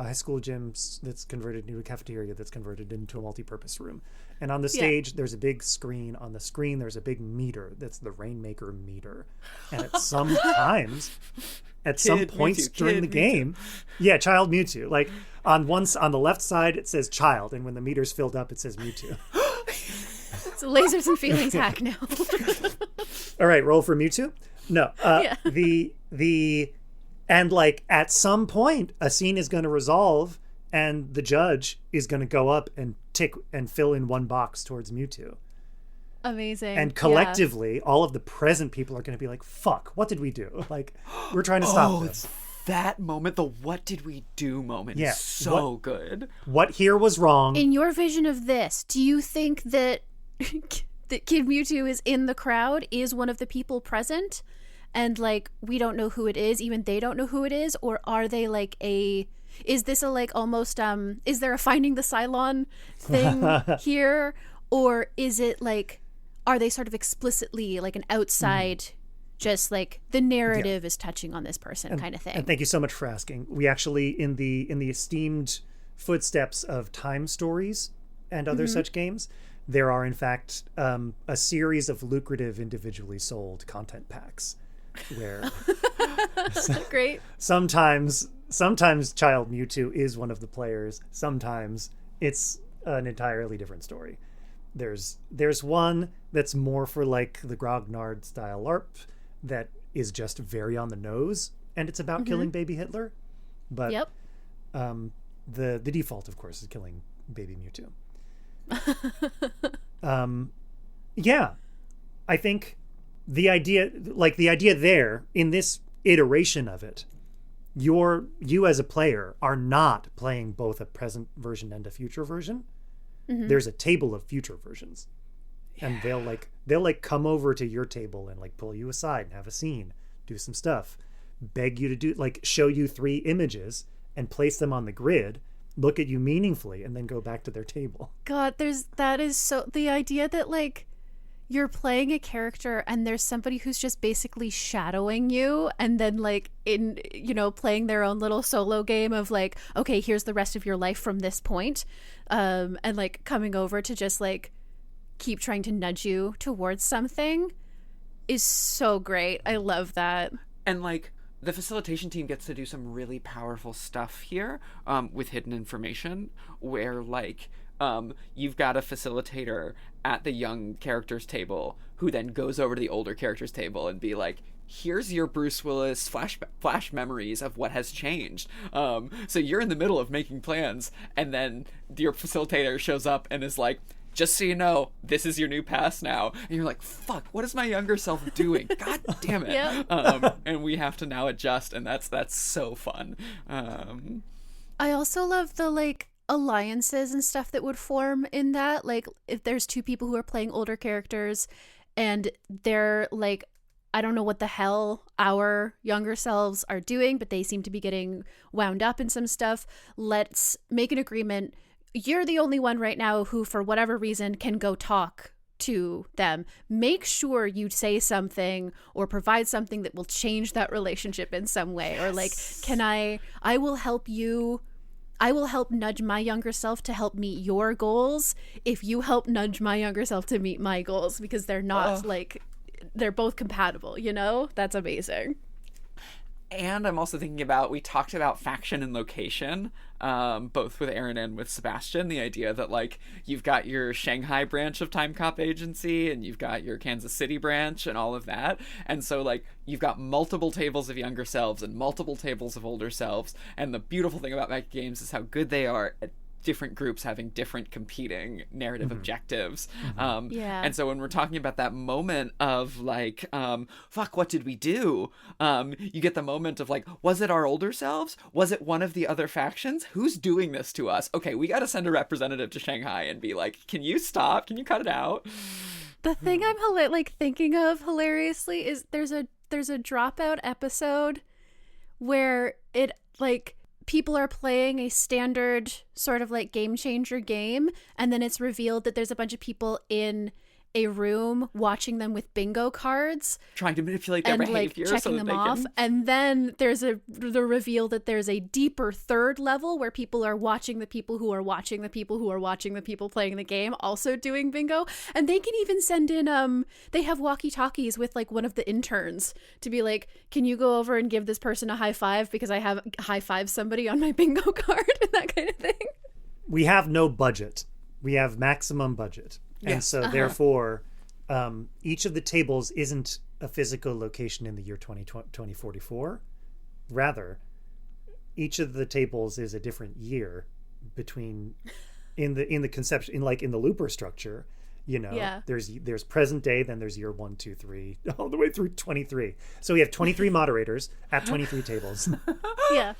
high school gym that's converted into a cafeteria that's converted into a multi-purpose room. And on the stage, there's a big screen. On the screen, there's a big meter. That's the Rainmaker meter. And at some points during the game, child Mewtwo. Like on the left side, it says child, and when the meter's filled up, it says Mewtwo. It's a lasers and feelings hack now. All right, roll for Mewtwo. No, and like at some point, a scene is going to resolve, and the judge is going to go up and tick and fill in one box towards Mewtwo. Amazing. And collectively, all of the present people are going to be like, fuck, what did we do? Like, we're trying to stop this. That moment, the what did we do moment is so good. What here was wrong? In your vision of this, do you think that that Kid Mewtwo is in the crowd, is one of the people present, and like we don't know who it is, even they don't know who it is, or are they like is this a like almost is there a Finding the Cylon thing here, or is it like, are they sort of explicitly like an outside just like the narrative is touching on this person kind of thing? And thank you so much for asking. We actually, in the esteemed footsteps of Time Stories and other such games, there are in fact a series of lucrative individually sold content packs where great. Sometimes Child Mewtwo is one of the players. Sometimes it's an entirely different story. There's one that's more for like the Grognard style LARP that is just very on the nose, and it's about killing baby Hitler. But the default, of course, is killing baby Mewtwo. I think the idea there in this iteration of it, you as a player are not playing both a present version and a future version. There's a table of future versions, and they'll come over to your table and like pull you aside and have a scene, do some stuff, beg you to do, like, show you 3 images and place them on the grid, look at you meaningfully, and then go back to their table. God, that is so, the idea that like you're playing a character and there's somebody who's just basically shadowing you, and then like in, you know, playing their own little solo game of like, okay, here's the rest of your life from this point, and like coming over to just like keep trying to nudge you towards something is so great. I love that. And like the facilitation team gets to do some really powerful stuff here with hidden information, where like you've got a facilitator at the young characters table who then goes over to the older characters table and be like, here's your Bruce Willis flash memories of what has changed. So you're in the middle of making plans, and then your facilitator shows up and is like, just so you know, this is your new past now. And you're like, fuck, what is my younger self doing? God damn it. Yep. And we have to now adjust, and that's so fun. I also love the, like, alliances and stuff that would form in that. Like, if there's two people who are playing older characters and they're like, I don't know what the hell our younger selves are doing, but they seem to be getting wound up in some stuff. Let's make an agreement. You're the only one right now who, for whatever reason, can go talk to them. Make sure you say something or provide something that will change that relationship in some way. Yes. Or like, I will help you. I will help nudge my younger self to help meet your goals if you help nudge my younger self to meet my goals, because they're not like, they're both compatible, you know? That's amazing. And I'm also thinking about, we talked about faction and location, both with Aaron and with Sebastian, the idea that, like, you've got your Shanghai branch of Time Cop Agency and you've got your Kansas City branch and all of that. And so, like, you've got multiple tables of younger selves and multiple tables of older selves. And the beautiful thing about mech games is how good they are at different groups having different competing narrative objectives. And so when we're talking about that moment of like, fuck, what did we do? You get the moment of like, was it our older selves? Was it one of the other factions? Who's doing this to us? Okay, we got to send a representative to Shanghai and be like, can you stop? Can you cut it out? The thing I'm thinking of hilariously is there's a Dropout episode where it like, people are playing a standard sort of like game changer game, and then it's revealed that there's a bunch of people in a room watching them with bingo cards, trying to manipulate their behavior, like checking them off. And then there's the reveal that there's a deeper third level where people are watching the people who are watching the people who are watching the people playing the game also doing bingo. And they can even send in they have walkie-talkies with like one of the interns to be like, can you go over and give this person a high five because I have high five somebody on my bingo card, and that kind of thing. We have no budget. We have maximum budget. And so therefore, each of the tables isn't a physical location in the year 2044. Rather, each of the tables is a different year between in the conception, in the looper structure, you know, there's present day, then there's year 1, 2, 3, all the way through 23. So we have 23 moderators at 23 tables. Yeah.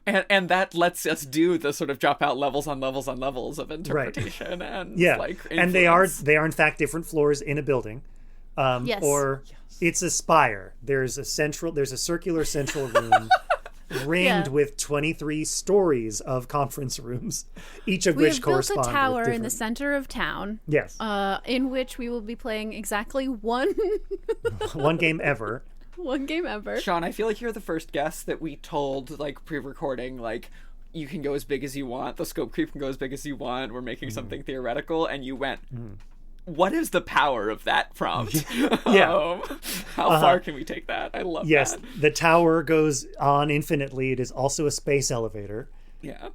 And that lets us do the sort of Dropout levels on levels on levels of interpretation, right. And like influence. And they are in fact different floors in a building, or it's a spire. There's a circular central room ringed with 23 stories of conference rooms, each of which correspond with different. We have built a tower with in the center of town. Yes. In which we will be playing exactly one game ever. One game ever. Sean, I feel like you're the first guest that we told, like, pre-recording, like, you can go as big as you want, the scope creep can go as big as you want, we're making something theoretical, and you went, what is the power of that prompt? Yeah. How far can we take that? I love that. Yes, the tower goes on infinitely. It is also a space elevator. Yeah.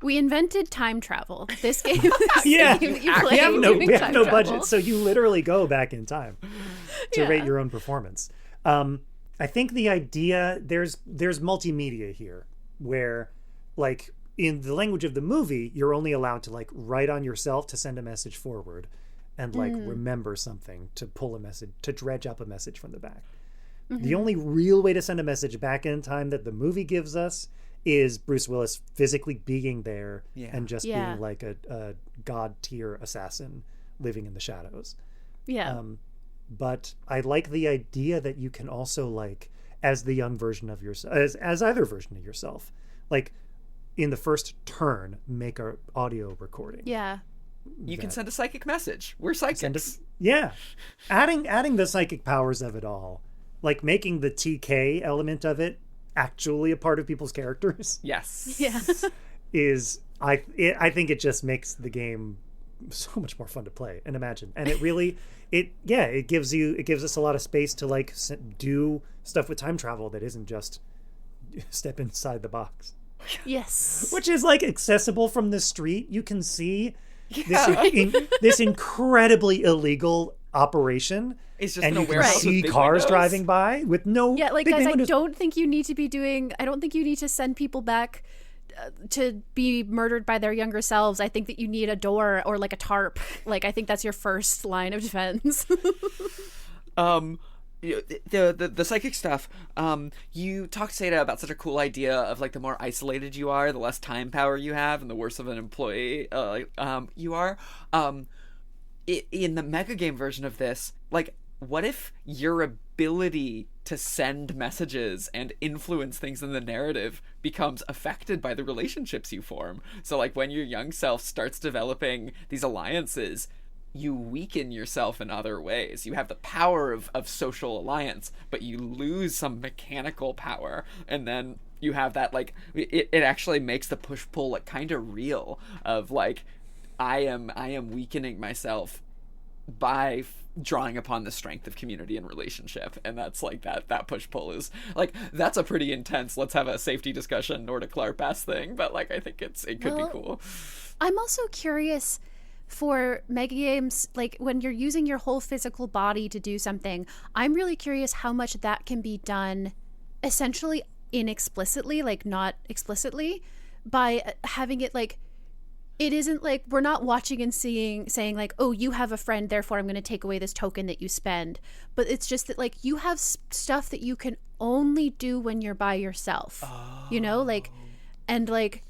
We invented time travel. This game game that you play, we have no budget, so you literally go back in time to rate your own performance. I think the idea, there's multimedia here where, like, in the language of the movie, you're only allowed to like write on yourself to send a message forward and like remember something to pull a message, to dredge up a message from the back. The only real way to send a message back in time that the movie gives us is Bruce Willis physically being there and just being like a god tier assassin living in the shadows. Yeah. But I like the idea that you can also, like, as the young version of yourself, as either version of yourself, like, in the first turn, make a audio recording. Yeah. You can send a psychic message. We're psychics. Adding the psychic powers of it all, like making the TK element of it actually a part of people's characters. Yes. Yeah. I think it just makes the game so much more fun to play and imagine, and it really it gives us a lot of space to like do stuff with time travel that isn't just step inside the box. Yes. Which is like accessible from the street. You can see this incredibly illegal operation, It's just and in a you can warehouse with see big cars windows. driving by with no Yeah, like big guys, I windows. don't think you need to send people back to be murdered by their younger selves. I think that you need a door or like a tarp. Like, I think that's your first line of defense. The psychic stuff, you talked, Satah, about such a cool idea of like the more isolated you are, the less time power you have, and the worse of an employee you are. In the mega game version of this, like, what if your ability to send messages and influence things in the narrative becomes affected by the relationships you form? So like when your young self starts developing these alliances, you weaken yourself in other ways. You have the power of social alliance, but you lose some mechanical power, and then you have that, like, it actually makes the push-pull like kind of real, of like, I am weakening myself by drawing upon the strength of community and relationship. And that's like that push-pull is like, that's a pretty intense, let's have a safety discussion Nordic LARP-ass thing, but like I think it could be cool. I'm also curious for mega games, like when you're using your whole physical body to do something, I'm really curious how much that can be done essentially inexplicitly, like not explicitly, by having it like, it isn't like we're not watching and saying like, oh, you have a friend, therefore I'm going to take away this token that you spend. But it's just that like you have stuff that you can only do when you're by yourself, you know, like, and like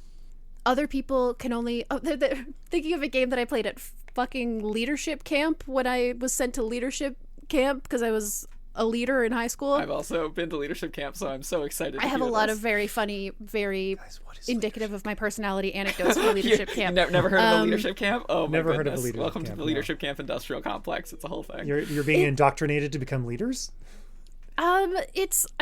other people can only, they're thinking of a game that I played at fucking leadership camp when I was sent to leadership camp because I was a leader in high school. I've also been to leadership camp, so I'm so excited. I have a lot of very funny, very indicative of my personality anecdotes for leadership camp. Never heard of a leadership camp? Oh my Never goodness. heard of a leadership Welcome camp, to the leadership camp industrial complex. It's a whole thing. You're being indoctrinated to become leaders? I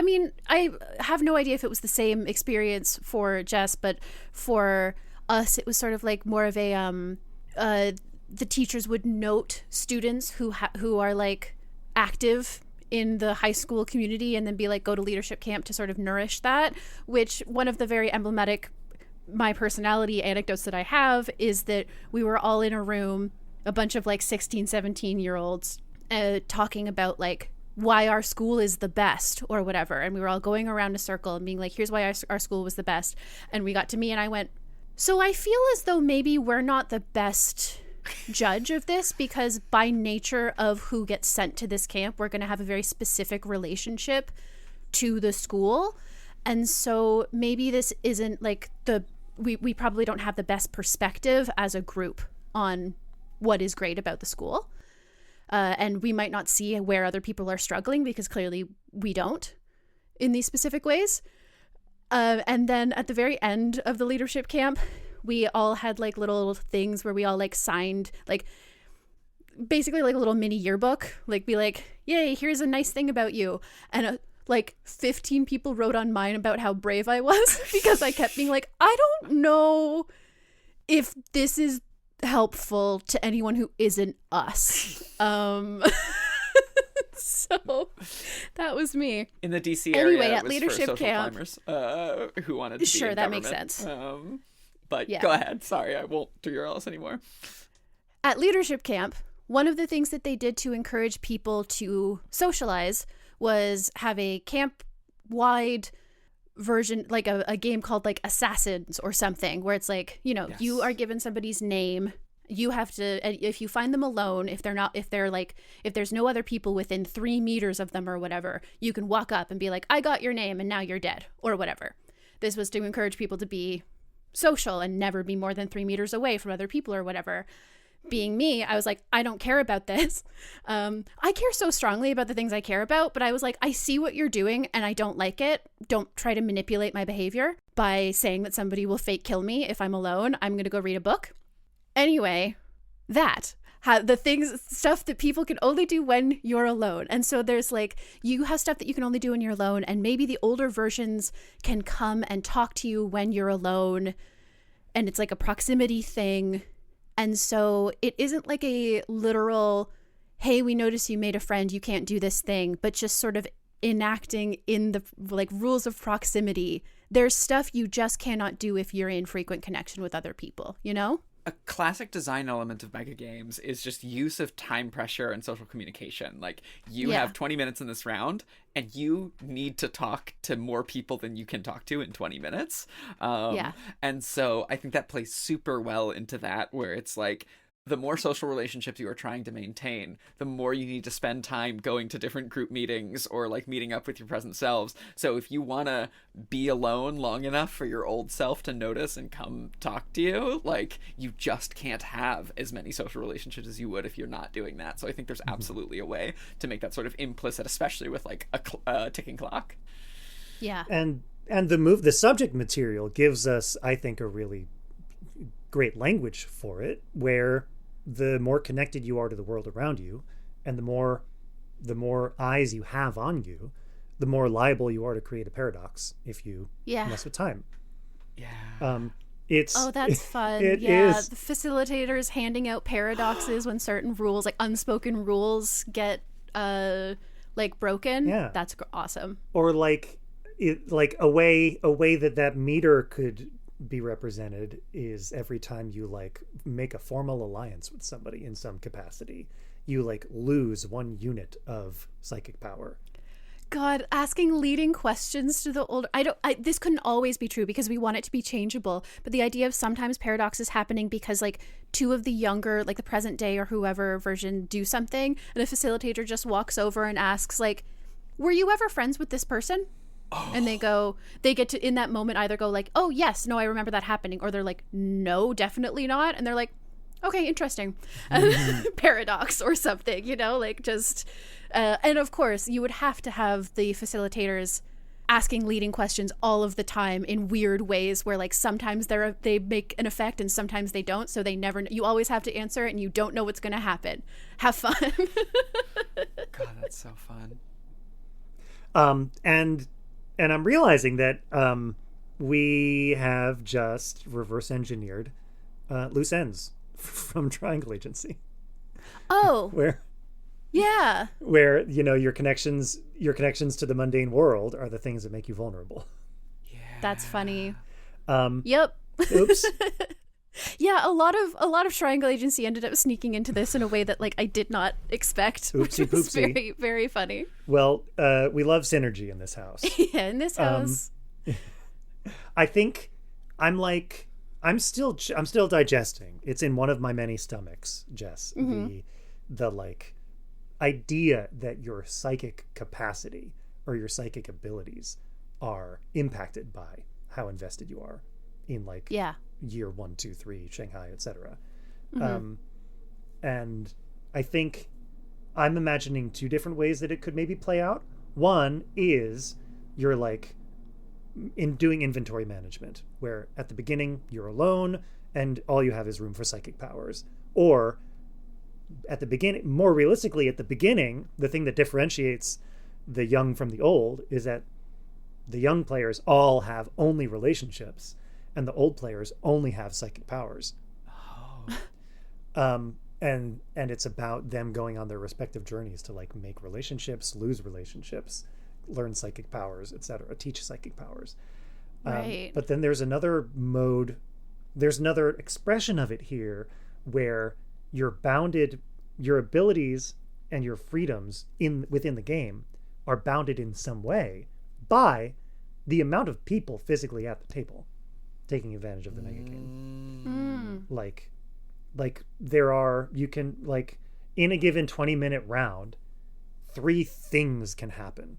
mean, I have no idea if it was the same experience for Jess, but for us, it was sort of like more of a, the teachers would note students who are like active in the high school community and then be like, go to leadership camp to sort of nourish that, which one of the very emblematic my personality anecdotes that I have is that we were all in a room, a bunch of like 16, 17-year-olds talking about like why our school is the best or whatever. And we were all going around a circle and being like, here's why our school was the best. And we got to me and I went, so I feel as though maybe we're not the best judge of this because by nature of who gets sent to this camp, we're going to have a very specific relationship to the school. And so maybe this isn't like we probably don't have the best perspective as a group on what is great about the school. And we might not see where other people are struggling because clearly we don't in these specific ways. And then at the very end of the leadership camp, we all had like little things where we all like signed like basically like a little mini yearbook, like be like, yay, here's a nice thing about you. And like 15 people wrote on mine about how brave I was because I kept being like, I don't know if this is helpful to anyone who isn't us. So that was me. In the DC area, anyway, it at was leadership for social camp, climbers who wanted to be sure, in that makes government. sense. But Yeah. Go ahead. Sorry, I won't derail us anymore. At leadership camp, one of the things that they did to encourage people to socialize was have a camp-wide version, like a game called like Assassins or something, where it's like, you know, you are given somebody's name. You have to, if you find them alone, if there's no other people within 3 meters of them or whatever, you can walk up and be like, I got your name and now you're dead or whatever. This was to encourage people to be social and never be more than 3 meters away from other people or whatever. Being me, I was like, I don't care about this. I care so strongly about the things I care about, but I was like, I see what you're doing and I don't like it. Don't try to manipulate my behavior by saying that somebody will fake kill me if I'm alone. I'm going to go read a book. Anyway, stuff that people can only do when you're alone. And so there's like, you have stuff that you can only do when you're alone, and maybe the older versions can come and talk to you when you're alone, and it's like a proximity thing. And so it isn't like a literal, hey, we notice you made a friend, you can't do this thing, but just sort of enacting in the like rules of proximity. There's stuff you just cannot do if you're in frequent connection with other people, you know? a classic design element of mega games is just use of time pressure and social communication. Like, you have 20 minutes in this round, and you need to talk to more people than you can talk to in 20 minutes. And so I think that plays super well into that, where it's like, the more social relationships you are trying to maintain, the more you need to spend time going to different group meetings or like meeting up with your present selves. So if you want to be alone long enough for your old self to notice and come talk to you, like, you just can't have as many social relationships as you would if you're not doing that. So I think there's absolutely a way to make that sort of implicit, especially with like a ticking clock. Yeah. And the subject material gives us, I think, a really great language for it, where the more connected you are to the world around you, and the more eyes you have on you, the more liable you are to create a paradox if you mess with time. That's fun. It is. The facilitators handing out paradoxes when certain rules, like unspoken rules, get like broken. That's awesome. Or like a way that meter could be represented is every time you like make a formal alliance with somebody in some capacity, you like lose 1 unit of psychic power. God, asking leading questions to the older, this couldn't always be true because we want it to be changeable, but the idea of sometimes paradoxes happening because like 2 of the younger, like the present day or whoever version do something, and a facilitator just walks over and asks like, were you ever friends with this person? And they get to in that moment either go like, oh yes, no, I remember that happening, or they're like, no, definitely not, and they're like, okay, interesting. Paradox or something, like just and of course you would have to have the facilitators asking leading questions all of the time in weird ways where like sometimes they make an effect and sometimes they don't, so you always have to answer it and you don't know what's going to happen. Have fun. God, that's so fun. And I'm realizing that we have just reverse engineered loose ends from Triangle Agency. Oh. Where your connections to the mundane world are the things that make you vulnerable. Yeah. That's funny. Yep. Oops. Yeah, a lot of Triangle Agency ended up sneaking into this in a way that like I did not expect. Oopsie which was poopsie. very, very funny. Well, we love synergy in this house. Yeah, in this house. I think I'm still digesting. It's in one of my many stomachs, Jess. Mm-hmm. The like idea that your psychic capacity or your psychic abilities are impacted by how invested you are in like year 1, 2, 3, Shanghai, etc. Mm-hmm. And I think I'm imagining 2 different ways that it could maybe play out. One is you're like in doing inventory management, where at the beginning you're alone and all you have is room for psychic powers. Or at the beginning, more realistically, at the beginning, the thing that differentiates the young from the old is that the young players all have only relationships and the old players only have psychic powers. And it's about them going on their respective journeys to like make relationships, lose relationships, learn psychic powers, etc., teach psychic powers. Right. But then there's another mode, there's another expression of it here where you're bounded, your abilities and your freedoms within the game are bounded in some way by the amount of people physically at the table taking advantage of the mega game. Like there are, you can like in a given 20-minute round, 3 things can happen,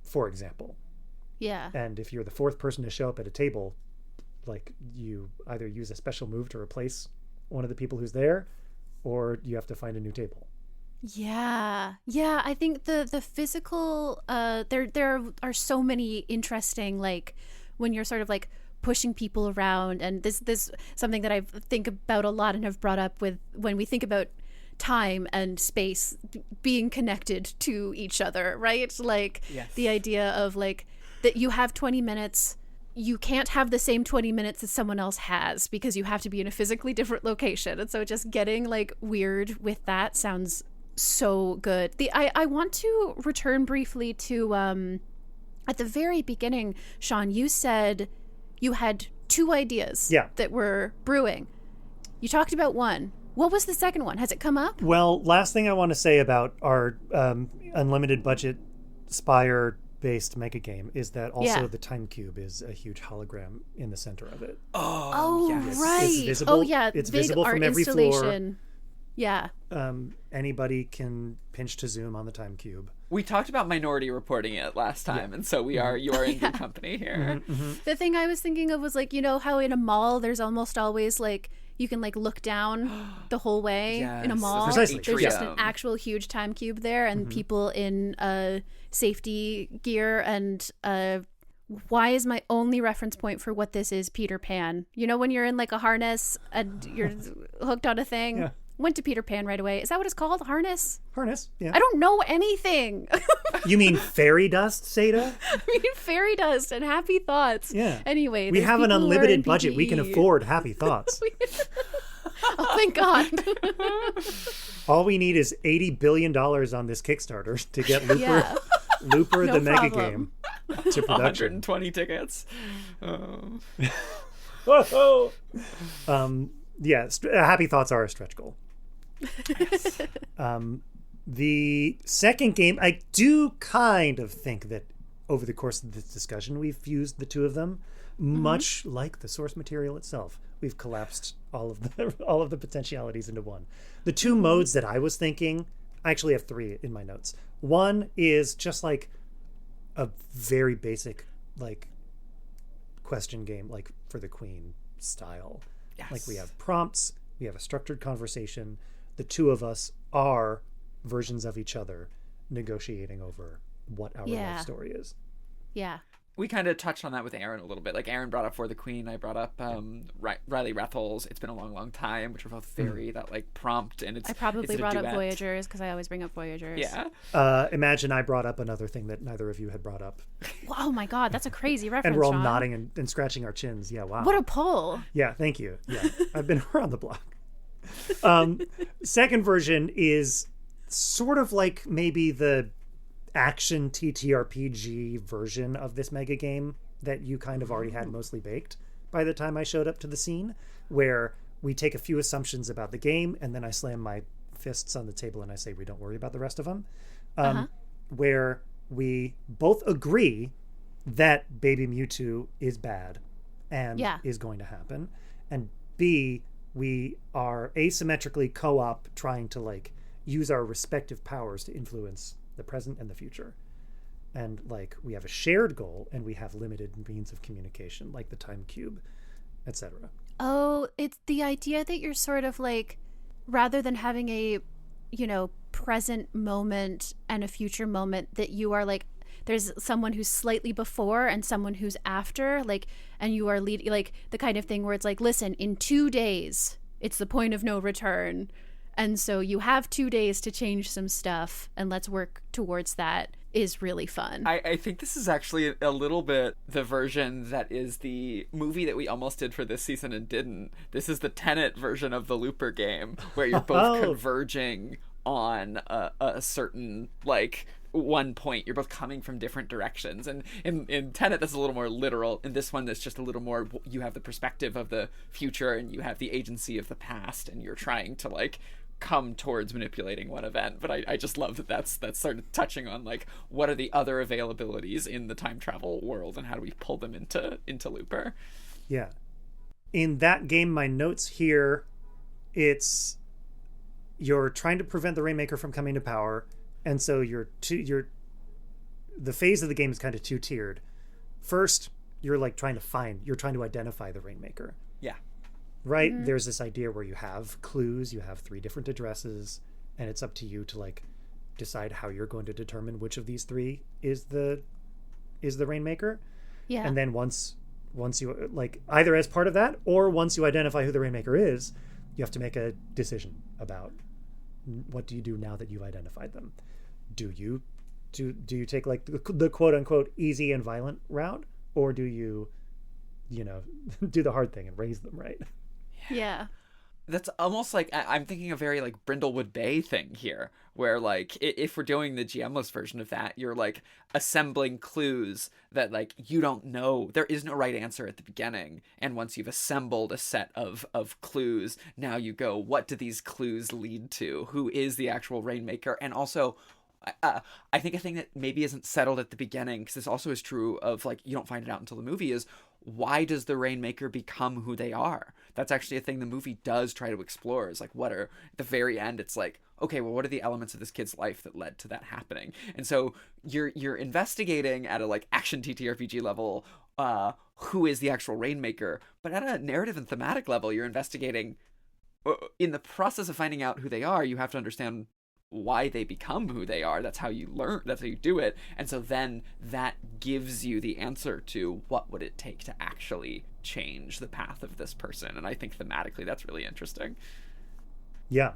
for example. Yeah. And if you're the 4th person to show up at a table, like you either use a special move to replace one of the people who's there, or you have to find a new table. Yeah. I think the physical there are so many interesting, like when you're sort of like pushing people around, and this something that I think about a lot and have brought up with when we think about time and space being connected to each other, right? Like the idea of like that you have 20 minutes, you can't have the same 20 minutes that someone else has because you have to be in a physically different location. And so just getting like weird with that sounds so good. I want to return briefly to at the very beginning, Sean, you said you had 2 ideas that were brewing. You talked about one. What was the second one? Has it come up? Well, last thing I want to say about our unlimited budget Spire-based mega game is that also the time cube is a huge hologram in the center of it. Oh, yes. right. It's visible. It's visible from every floor. Yeah. Anybody can pinch to zoom on the time cube. We talked about Minority reporting it last time, and so you are in good company here. The thing I was thinking of was like, you know how in a mall there's almost always like you can like look down the whole way in a mall. Precisely. There's just an actual huge time cube there, and people in safety gear. And why is my only reference point for what this is Peter Pan? You know when you're in like a harness and you're hooked on a thing? Yeah. Went to Peter Pan right away. Is that what it's called? Harness? Harness, yeah. I don't know anything. You mean fairy dust, Satah? I mean fairy dust and happy thoughts. Yeah. Anyway, we have an unlimited budget. We can afford happy thoughts. Oh, thank God. All we need is $80 billion on this Kickstarter to get Looper No the mega problem. game to production. 120 tickets. Whoa! Happy thoughts are a stretch goal. Yes. The second game, I do kind of think that over the course of this discussion, we've fused the two of them, much like the source material itself. We've collapsed all of the potentialities into one. The two modes that I was thinking, I actually have three in my notes. One is just like a very basic like question game, like for the Queen style. Yes. Like we have prompts, we have a structured conversation. The two of us are versions of each other negotiating over what our life story is. Yeah. We kind of touched on that with Aaron a little bit. Like Aaron brought up For the Queen, I brought up Riley Rethel's It's Been a Long, Long Time, which are both very that like prompt, and I probably brought up Voyagers because I always bring up Voyagers. Yeah. Imagine I brought up another thing that neither of you had brought up. Oh my God, that's a crazy reference. And we're all Sean. nodding and scratching our chins. Yeah, wow. What a pull. Yeah, thank you. Yeah, I've been around the block. Second version is sort of like maybe the action TTRPG version of this mega game that you kind of already had mostly baked by the time I showed up to the scene, where we take a few assumptions about the game and then I slam my fists on the table and I say, we don't worry about the rest of them. Where we both agree that Baby Mewtwo is bad and is going to happen. And B, we are asymmetrically co-op trying to like use our respective powers to influence the present and the future. And like we have a shared goal and we have limited means of communication, like the time cube, etc. Oh, it's the idea that you're sort of like, rather than having a, you know, present moment and a future moment, that you are like, there's someone who's slightly before and someone who's after, like, and you are leading, like the kind of thing where it's like, listen, in 2 days, it's the point of no return. And so you have 2 days to change some stuff, and let's work towards that is really fun. I think this is actually a little bit the version that is the movie that we almost did for this season and didn't. This is the Tenet version of the Looper game, where you're both converging on a certain, like, one point. You're both coming from different directions. And in Tenet, that's a little more literal. In this one, that's just a little more, you have the perspective of the future and you have the agency of the past, and you're trying to, like, come towards manipulating one event. But I just love that that's sort of touching on like what are the other availabilities in the time travel world and how do we pull them into Looper. Yeah, in that game, my notes here, it's you're trying to prevent the Rainmaker from coming to power, and so the phase of the game is kind of two-tiered. First, you're trying to identify the Rainmaker. Yeah. Right? Mm-hmm. There's this idea where you have clues, you have 3 different addresses, and it's up to you to like decide how you're going to determine which of these 3 is the Rainmaker. Yeah. And then once you like either as part of that or once you identify who the Rainmaker is, you have to make a decision about what do you do now that you've identified them. Do you take like the quote unquote easy and violent route, or do you do the hard thing and raise them, right? Yeah. that's almost like I'm thinking a very like Brindlewood Bay thing here, where like if we're doing the GM-less version of that, you're like assembling clues that like you don't know. There is no right answer at the beginning, and once you've assembled a set of clues, now you go, what do these clues lead to? Who is the actual Rainmaker? And also, I think a thing that maybe isn't settled at the beginning, because this also is true of like you don't find it out until the movie, is why does the Rainmaker become who they are? That's actually a thing the movie does try to explore, is like what are, at the very end, it's like, okay, well, what are the elements of this kid's life that led to that happening? And so you're investigating at a like action TTRPG level who is the actual Rainmaker, but at a narrative and thematic level, you're investigating in the process of finding out who they are, you have to understand why they become who they are. That's how you learn, that's how you do it. And so then that gives you the answer to what would it take to actually change the path of this person. And I think thematically that's really interesting. Yeah.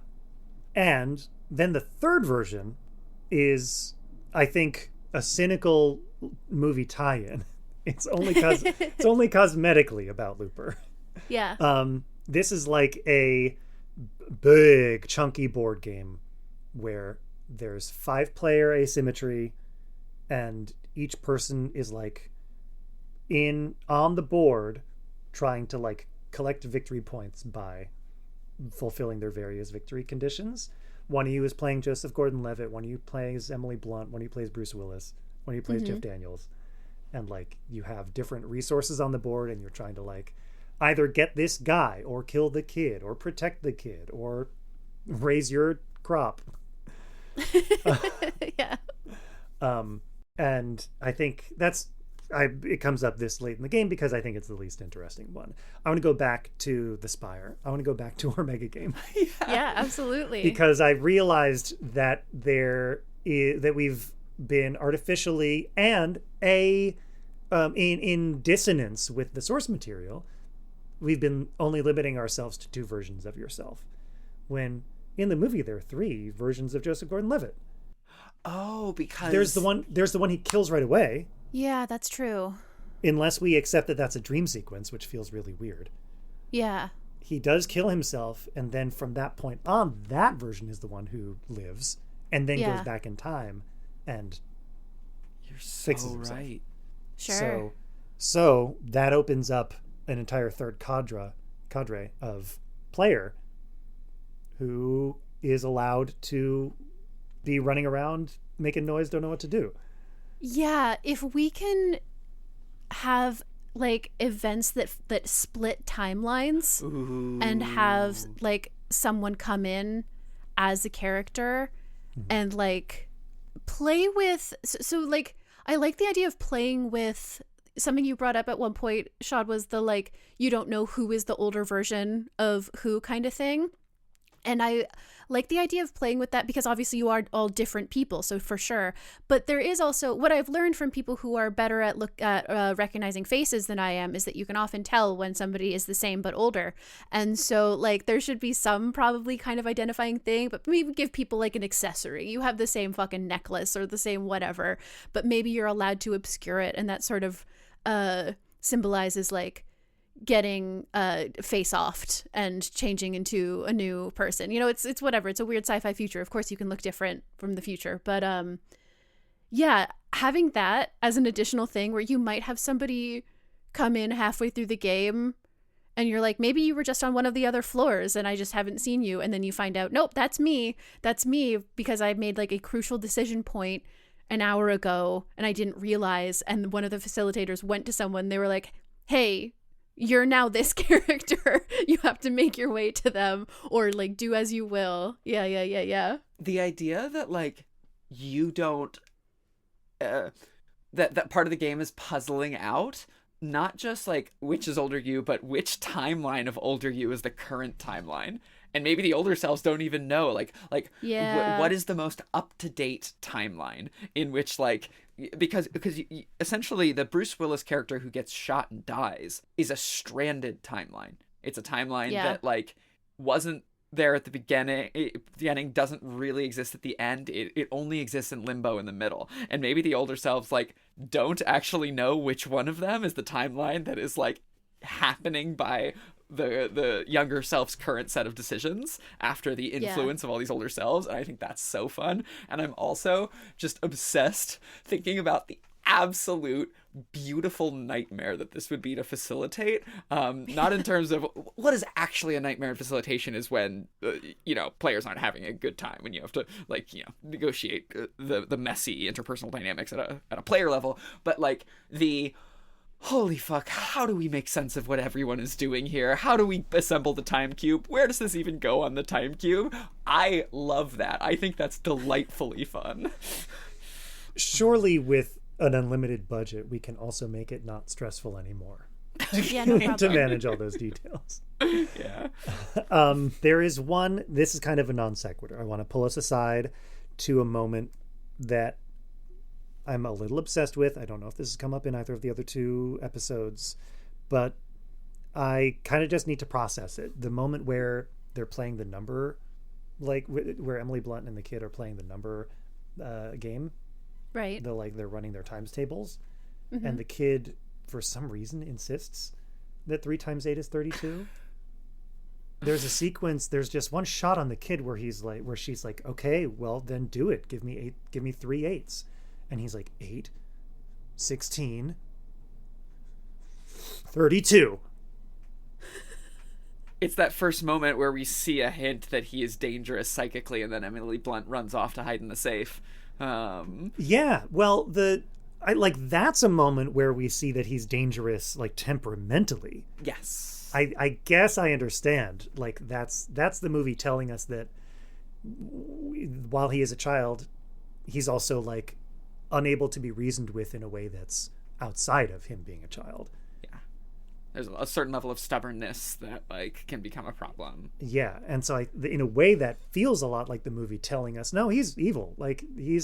And then the third version is, I think, a cynical movie tie-in. It's only cosmetically about Looper. Yeah. This is like a big chunky board game where there's 5-player asymmetry, and each person is like on the board trying to like collect victory points by fulfilling their various victory conditions. One of you is playing Joseph Gordon-Levitt, one of you plays Emily Blunt, one of you plays Bruce Willis, one of you plays Jeff Daniels, and like you have different resources on the board, and you're trying to like either get this guy or kill the kid or protect the kid or raise your crop. Yeah. And I think it comes up this late in the game because I think it's the least interesting one. I want to go back to the Spire. I want to go back to our mega game. Yeah, absolutely. Because I realized that that we've been artificially and in dissonance with the source material, we've been only limiting ourselves to 2 versions of yourself, when in the movie there are 3 versions of Joseph Gordon-Levitt. Oh, because there's the one he kills right away. Yeah, that's true. Unless we accept that that's a dream sequence, which feels really weird. Yeah. He does kill himself, and then from that point on, that version is the one who lives, and then goes back in time and fixes himself. Right. Sure. So that opens up an entire third cadre of player who is allowed to be running around making noise, don't know what to do. Yeah, if we can have like events that split timelines. Ooh. And have like someone come in as a character and like play with, so like I like the idea of playing with something you brought up at one point, Shad, was the like you don't know who is the older version of who kind of thing. And I like the idea of playing with that because obviously you are all different people, so for sure. But there is also what I've learned from people who are better at recognizing faces than I am is that you can often tell when somebody is the same but older. And so like there should be some probably kind of identifying thing, but maybe give people like an accessory. You have the same fucking necklace or the same whatever, but maybe you're allowed to obscure it, and that sort of symbolizes like getting face-offed and changing into a new person. You know, it's whatever. It's a weird sci-fi future. Of course you can look different from the future, but yeah, having that as an additional thing where you might have somebody come in halfway through the game and you're like, maybe you were just on one of the other floors and I just haven't seen you, and then you find out, nope, that's me because I made like a crucial decision point an hour ago and I didn't realize, and one of the facilitators went to someone, they were like, hey, you're now this character. You have to make your way to them or like do as you will. Yeah. The idea that like you don't that part of the game is puzzling out not just like which is older you, but which timeline of older you is the current timeline. And maybe the older selves don't even know like what is the most up-to-date timeline in which like, because essentially the Bruce Willis character who gets shot and dies is a stranded timeline. It's a timeline that like wasn't there at the beginning. The ending doesn't really exist at the end. It only exists in limbo in the middle. And maybe the older selves like don't actually know which one of them is the timeline that is like happening by the younger self's current set of decisions after the influence of all these older selves, and I think that's so fun. And I'm also just obsessed thinking about the absolute beautiful nightmare that this would be to facilitate. Not in terms of what is actually a nightmare in facilitation is when players aren't having a good time, when you have to negotiate the messy interpersonal dynamics at a player level, but like the holy fuck, how do we make sense of what everyone is doing here? How do we assemble the time cube? Where does this even go on the time cube? I love that. I think that's delightfully fun. Surely with an unlimited budget, we can also make it not stressful anymore. Yeah, no problem. To manage all those details. Yeah. There is one, this is kind of a non sequitur. I want to pull us aside to a moment that I'm a little obsessed with. I don't know if this has come up in either of the other 2 episodes, but I kind of just need to process it. The moment where they're playing the number, like where Emily Blunt and the kid are playing the number game. Right. They're running their times tables, and the kid, for some reason, insists that 3 times 8 is 32. There's a sequence. There's just one shot on the kid where she's like, "Okay, well then do it. Give me 3 8s," and he's like, 8, 16, 32. It's that first moment where we see a hint that he is dangerous psychically, and then Emily Blunt runs off to hide in the safe. Yeah, well, that's a moment where we see that he's dangerous, like, temperamentally. Yes. I guess I understand. Like, that's the movie telling us that while he is a child, he's also, like, unable to be reasoned with in a way that's outside of him being a child. There's a certain level of stubbornness that, like, can become a problem. Yeah, and so in a way that feels a lot like the movie telling us, no, he's evil. Like, you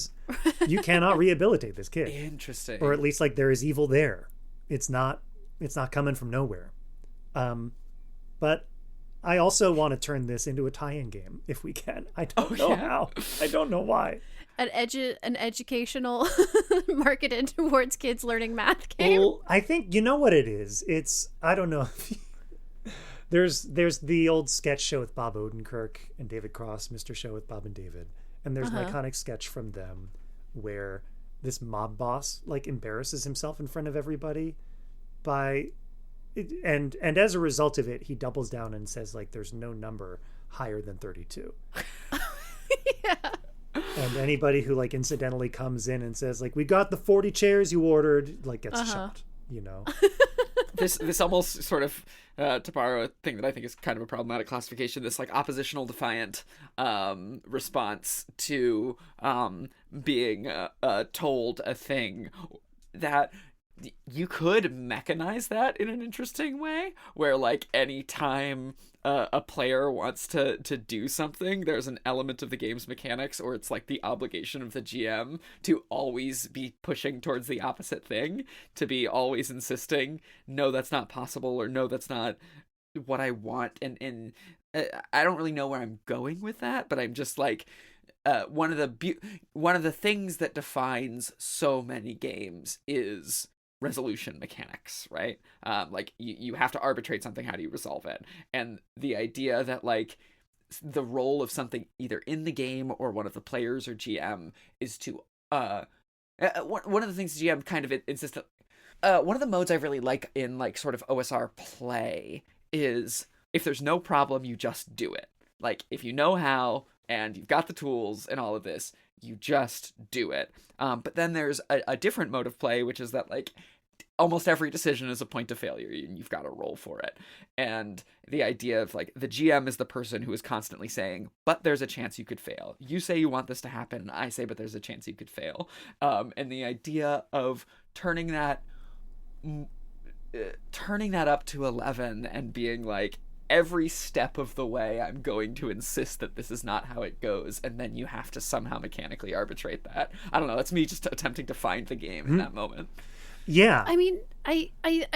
cannot rehabilitate this kid. Interesting. Or at least, like, there is evil there. It's not coming from nowhere. But I also want to turn this into a tie-in game, if we can. I don't know how. I don't know why. An educational marketed towards kids learning math game. Well, I think you know what it is. I don't know if there's the old sketch show with Bob Odenkirk and David Cross, Mr. Show with Bob and David, and there's an iconic sketch from them where this mob boss like embarrasses himself in front of everybody and as a result of it, he doubles down and says, like, there's no number higher than 32. Yeah. And anybody who, like, incidentally comes in and says, like, we got the 40 chairs you ordered, like, gets shot, you know? This almost sort of, to borrow a thing that I think is kind of a problematic classification, this, like, oppositional defiant response to being told a thing that you could mechanize that in an interesting way, where, like, any time a player wants to do something, there's an element of the game's mechanics, or it's like the obligation of the GM to always be pushing towards the opposite thing, to be always insisting, no, that's not possible, or no, that's not what I want. And I don't really know where I'm going with that, but I'm just like, one of the things that defines so many games is resolution mechanics, right? Like, you have to arbitrate something. How do you resolve it? And the idea that, like, the role of something either in the game or one of the players or GM is to one of the things GM kind of insists one of the modes I really like in, like, sort of OSR play is if there's no problem, you just do it. Like, if you know how and you've got the tools and all of this, you just do it. But then there's a different mode of play, which is that, like, almost every decision is a point of failure and you've got to roll for it. And the idea of, like, the GM is the person who is constantly saying, but there's a chance you could fail. You say you want this to happen. I say, but there's a chance you could fail. And the idea of turning that up to 11 and being like, every step of the way, I'm going to insist that this is not how it goes, and then you have to somehow mechanically arbitrate that. I don't know. That's me just attempting to find the game in that moment. Yeah. I mean, I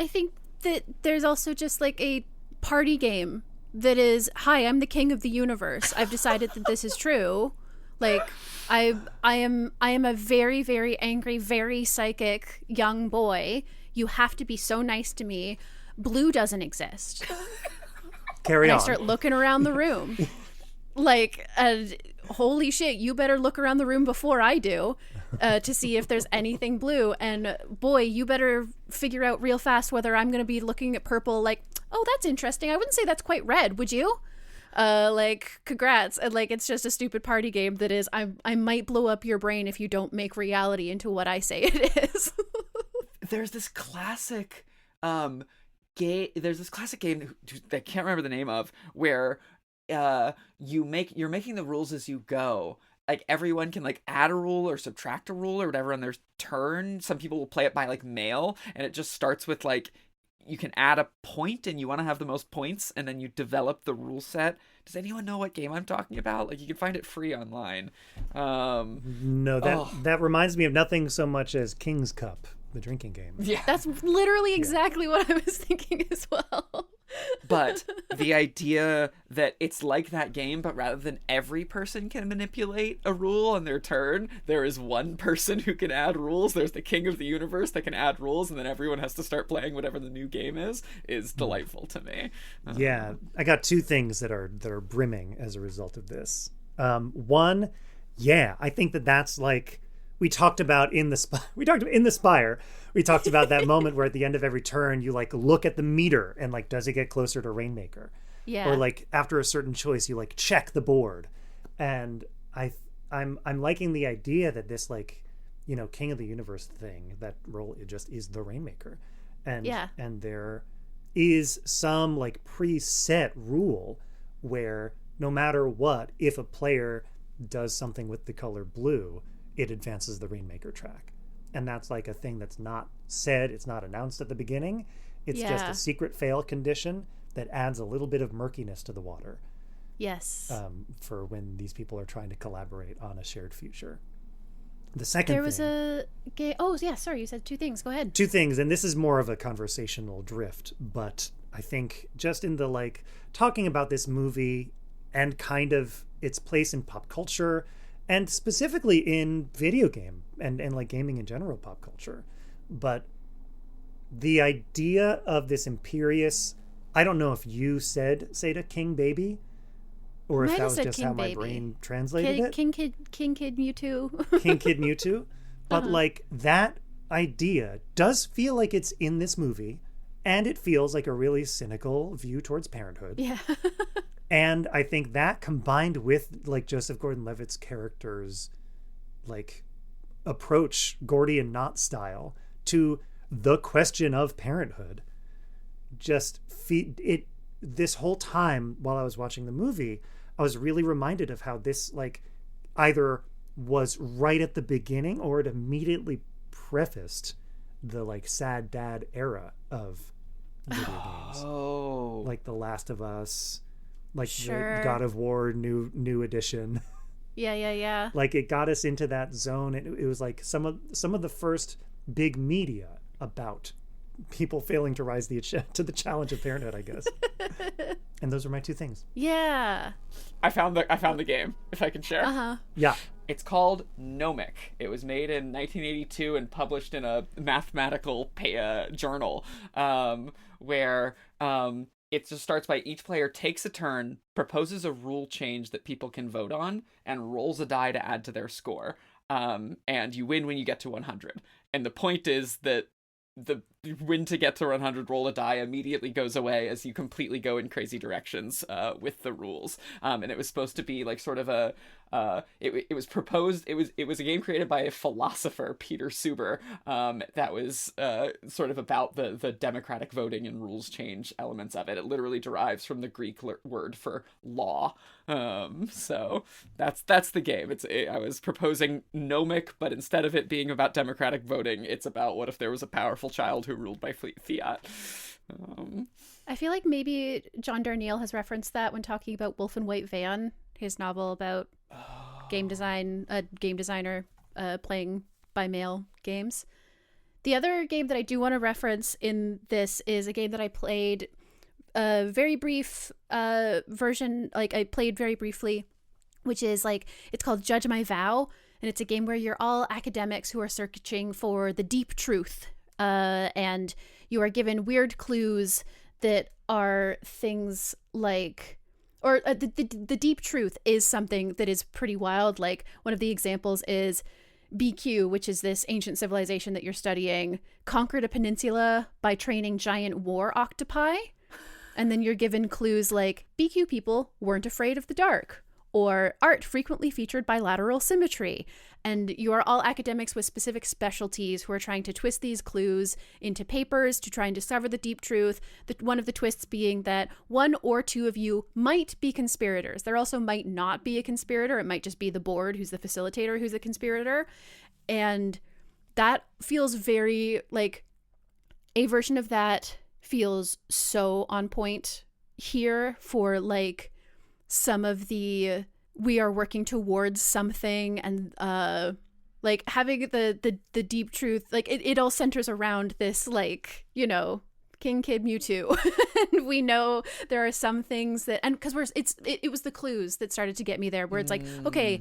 think that there's also just, like, a party game that is, hi, I'm the king of the universe. I've decided that this is true. Like, I am a very, very angry, very psychic young boy. You have to be so nice to me. Blue doesn't exist. carry on. I start looking around the room. Like, holy shit, you better look around the room before I do to see if there's anything blue. And boy, you better figure out real fast whether I'm going to be looking at purple like, oh, that's interesting. I wouldn't say that's quite red, would you? Like, congrats. And like, it's just a stupid party game that is, I might blow up your brain if you don't make reality into what I say it is. There's this classic game that I can't remember the name of, where you're making the rules as you go. Like, everyone can like add a rule or subtract a rule or whatever on their turn. Some people will play it by like mail, and it just starts with like, you can add a point and you want to have the most points, and then you develop the rule set. Does anyone know what game I'm talking about? Like, you can find it free online. No, that reminds me of nothing so much as King's Cup, the drinking game. Yeah. That's literally exactly what I was thinking as well. But the idea that it's like that game, but rather than every person can manipulate a rule on their turn, there is one person who can add rules. There's the king of the universe that can add rules, and then everyone has to start playing whatever the new game is delightful to me. Yeah, I got two things that are brimming as a result of this. One, yeah, I think that's like, we talked about in the Spire. We talked about that moment where at the end of every turn you like look at the meter and like, does it get closer to Rainmaker? Yeah. Or like after a certain choice you like check the board. And I'm liking the idea that this like, you know, King of the Universe thing, that role, it just is the Rainmaker. And and there is some like preset rule where no matter what, if a player does something with the color blue, it advances the Rainmaker track. And that's like a thing that's not said, it's not announced at the beginning. It's just a secret fail condition that adds a little bit of murkiness to the water. Yes. For when these people are trying to collaborate on a shared future. The second there was a game. Oh, yeah, sorry, you said two things. Go ahead. Two things, and this is more of a conversational drift, but I think just in the like talking about this movie and kind of its place in pop culture, and specifically in video game and like gaming in general pop culture. But the idea of this imperious, I don't know if you said Sata King Baby, or if that was just how my brain translated it. King Kid Mewtwo. King Kid Mewtwo. But like that idea does feel like it's in this movie, and it feels like a really cynical view towards parenthood. Yeah. And I think that combined with like Joseph Gordon-Levitt's character's like approach, Gordian knot style, to the question of parenthood, just feed it. This whole time while I was watching the movie, I was really reminded of how this like either was right at the beginning or it immediately prefaced the like sad dad era of video games. Oh, like The Last of Us, like sure. the God of War new edition. Yeah. Like it got us into that zone, and it was like some of the first big media about people failing to rise to the challenge of parenthood, I guess. And those are my two things. Yeah. I found the game, if I can share. Yeah. It's called Nomic. It was made in 1982 and published in a mathematical journal, where it just starts by each player takes a turn, proposes a rule change that people can vote on, and rolls a die to add to their score. And you win when you get to 100. And the point is that the win to get to 100 roll a die immediately goes away as you completely go in crazy directions with the rules. And it was supposed to be like sort of a it was proposed, it was a game created by a philosopher, Peter Suber, that was sort of about the democratic voting and rules change elements of it. It literally derives from the Greek word for law. So that's the game. I was proposing Nomic, but instead of it being about democratic voting, it's about what if there was a powerful child who ruled by fiat. I feel like maybe John Darnielle has referenced that when talking about Wolf and White Van, his novel about game design, a game designer playing by mail games. The other game that I do want to reference in this is a game that I played a very brief version, like I played very briefly, which is like, it's called Judge My Vow, and it's a game where you're all academics who are searching for the deep truth, and you are given weird clues that are things like, or the deep truth is something that is pretty wild. Like one of the examples is BQ, which is this ancient civilization that you're studying, conquered a peninsula by training giant war octopi. And then you're given clues like BQ people weren't afraid of the dark, or art frequently featured bilateral symmetry. And you are all academics with specific specialties who are trying to twist these clues into papers to try and discover the deep truth. One of the twists being that one or two of you might be conspirators. There also might not be a conspirator. It might just be the board who's the facilitator who's a conspirator. And that feels very like a version of that feels so on point here for like some of the we are working towards something, and like having the deep truth, like it all centers around this, like, you know, King Kid Mewtwo. And we know there are some things that, and because it was the clues that started to get me there, where it's like, okay,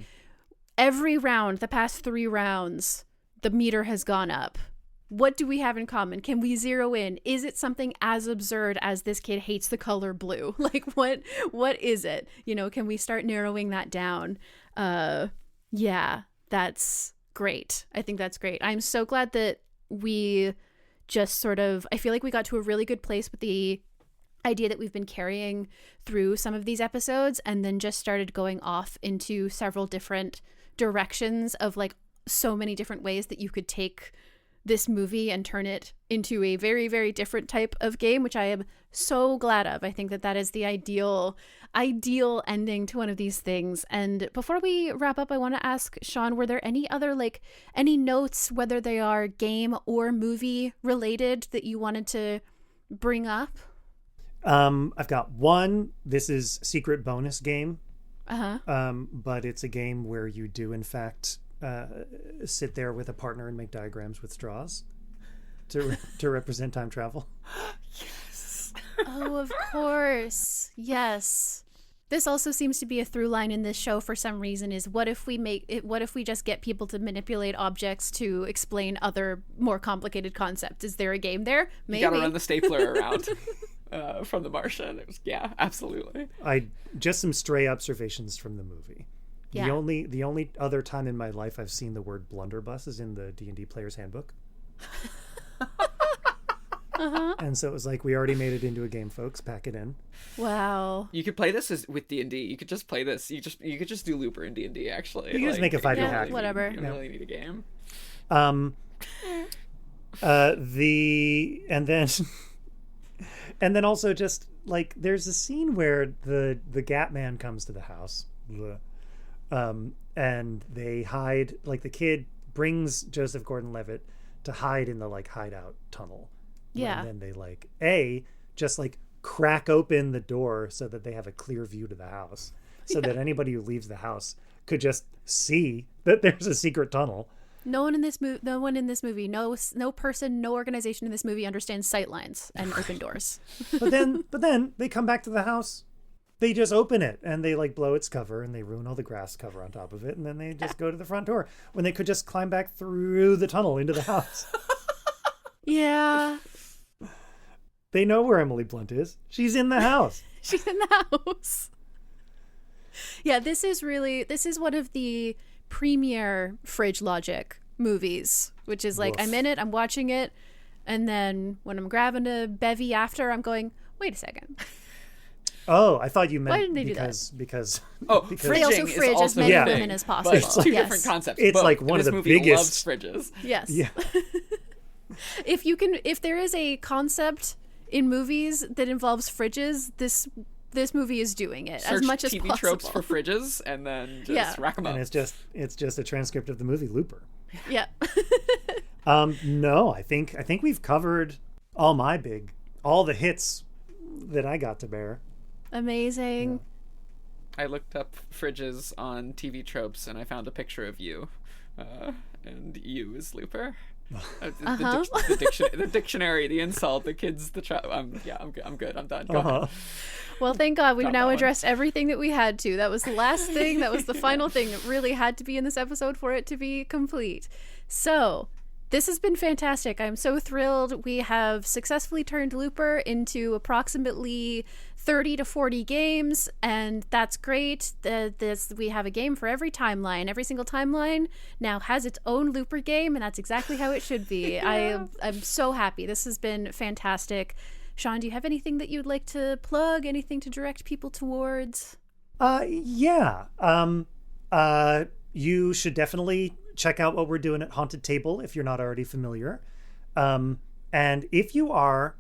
every round, the past 3 rounds, the meter has gone up. What do we have in common? Can we zero in? Is it something as absurd as this kid hates the color blue? Like, what is it? You know, can we start narrowing that down? Yeah, that's great. I think that's great. I'm so glad that we just sort of, I feel like we got to a really good place with the idea that we've been carrying through some of these episodes, and then just started going off into several different directions of like so many different ways that you could take this movie and turn it into a very, very different type of game, which I am so glad of. I think that is the ideal ending to one of these things. And before we wrap up, I want to ask Sean, were there any other, like, any notes, whether they are game or movie related, that you wanted to bring up? I've got one. This is secret bonus game. But it's a game where you do, in fact, sit there with a partner and make diagrams with straws to represent time travel. Yes. Oh, of course. Yes. This also seems to be a through line in this show for some reason, is what if we just get people to manipulate objects to explain other more complicated concepts? Is there a game there? Maybe. You gotta run the stapler around from The Martian. It was, yeah, absolutely. Just some stray observations from the movie. Yeah. The only other time in my life I've seen the word blunderbuss is in the D&D Player's Handbook. And so it was like, we already made it into a game, folks. Pack it in. Wow. You could play this with D&D. You could just play this. You could just do Looper in D&D, actually. You can just make a 5e hack. Whatever. You don't really need a game. And then also just like there's a scene where the Gap Man comes to the house. And they hide, like the kid brings Joseph Gordon-Levitt to hide in the like hideout tunnel. Yeah. And then they like just like crack open the door so that they have a clear view to the house, so that anybody who leaves the house could just see that there's a secret tunnel. No one in this movie, no person, no organization in this movie understands sight lines and open doors. But then they come back to the house. They just open it and they like blow its cover and they ruin all the grass cover on top of it, and then they just go to the front door when they could just climb back through the tunnel into the house. Yeah. They know where Emily Blunt is. She's in the house. She's in the house. Yeah, this is one of the premier fridge logic movies, which is like, I'm in it, I'm watching it, and then when I'm grabbing a bevy after, I'm going, wait a second. Oh, I thought you meant why didn't they do that? Because they also fridge as many women as possible. But it's two different concepts. It's Both. like one of the biggest loves fridges. Yes. Yeah. If there is a concept in movies that involves fridges, this movie is doing it. Search as much as TV possible. tropes for fridges and then just rack them up. And it's just a transcript of the movie Looper. Yeah. No, I think we've covered all the hits that I got to bear. Amazing. I looked up fridges on TV tropes and I found a picture of you, and you is Looper. The dictionary, the insult, the kids, I'm good. I'm done. Go ahead. Well, thank God we've Got now that one. addressed everything that we had to. That was the last thing. That was the final thing that really had to be in this episode for it to be complete. So, This has been fantastic. I'm so thrilled. We have successfully turned Looper into approximately 30 to 40 games, and that's great. We have a game for every timeline. Every single timeline now has its own Looper game, and that's exactly how it should be. Yeah. I'm so happy. This has been fantastic. Sean, do you have anything that you'd like to plug? Anything to direct people towards? Yeah. You should definitely check out what we're doing at Haunted Table if you're not already familiar. And if you or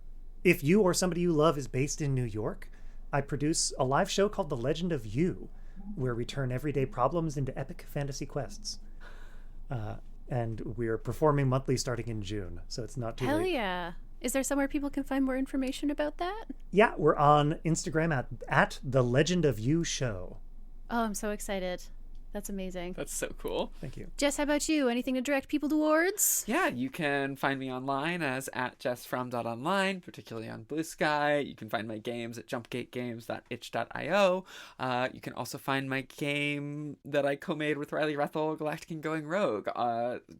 somebody you love is based in New York, I produce a live show called The Legend of You, where we turn everyday problems into epic fantasy quests. And we're performing monthly starting in June, so it's not too late. Hell yeah. Is there somewhere people can find more information about that? Yeah, we're on Instagram at thelegendofyou.show. Oh, I'm so excited. That's amazing. That's so cool. Thank you. Jess, how about you? Anything to direct people towards? Yeah, you can find me online as at jessfrom.online, particularly on Bluesky. You can find my games at jumpgategames.itch.io. You can also find my game that I co-made with Riley Rethel, Galactic and Going Rogue.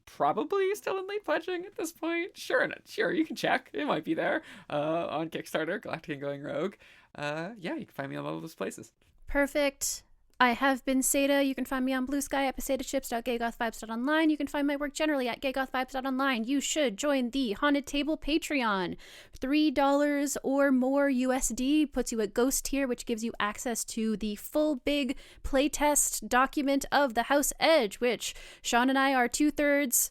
Probably still in late pledging at this point. Sure, you can check. It might be there on Kickstarter, Galactic and Going Rogue. Yeah, you can find me on all of those places. Perfect. I have been Satah. You can find me on Bluesky at satahchips.gaygothvibes.online. You can find my work generally at gaygothvibes.online. You should join the Haunted Table Patreon. $3 or more USD puts you at Ghost tier, which gives you access to the full big playtest document of the House Edge, which Sean and I are 2/3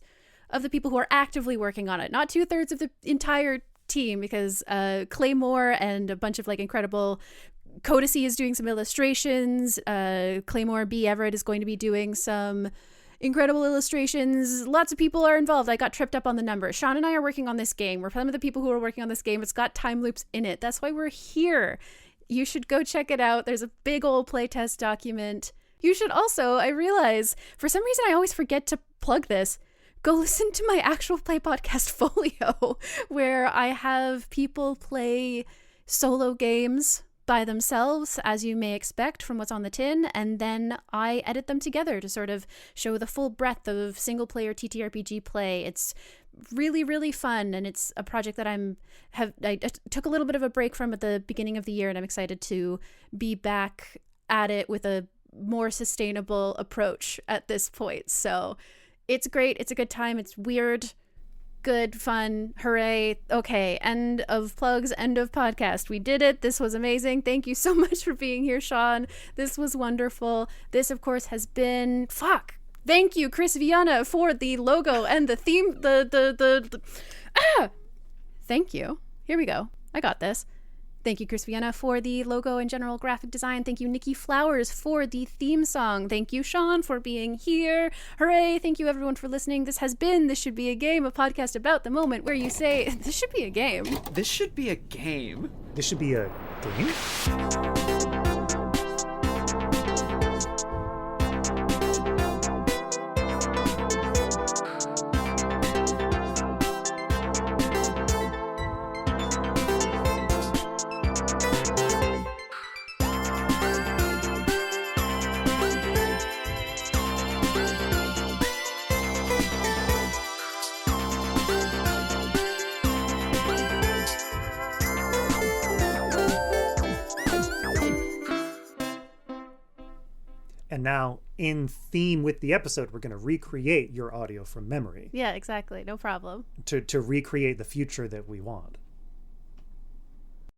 of the people who are actively working on it. Not 2/3 of the entire team, because Claymore and a bunch of incredible Codicy is doing some illustrations. Claymore B. Everett is going to be doing some incredible illustrations. Lots of people are involved. I got tripped up on the numbers. Sean and I are working on this game. We're some of the people who are working on this game. It's got time loops in it. That's why we're here. You should go check it out. There's a big old playtest document. You should also, I realize, for some reason I always forget to plug this, go listen to my actual play podcast Folio, where I have people play solo games by themselves, as you may expect from what's on the tin, and then I edit them together to sort of show the full breadth of single-player TTRPG play. It's really, really fun, and it's a project that I took a little bit of a break from at the beginning of the year, and I'm excited to be back at it with a more sustainable approach at this point. So it's great. It's a good time. It's weird. Good, fun, hooray. Okay, end of plugs, end of podcast. We did it. This was amazing. Thank you so much for being here, Sean. This was wonderful. This, of course, has been... Thank you, Cris Viana, for the logo and the theme. Thank you. Here we go. I got this. Thank you, Cris Viana, for the logo and general graphic design. Thank you, Nicky Flowers, for the theme song. Thank you, Sean, for being here. Hooray. Thank you, everyone, for listening. This has been This Should Be a Game, a podcast about the moment where you say, this should be a game. This should be a game. This should be a game? And now, in theme with the episode, we're going to recreate your audio from memory. Yeah, exactly. No problem. To recreate the future that we want.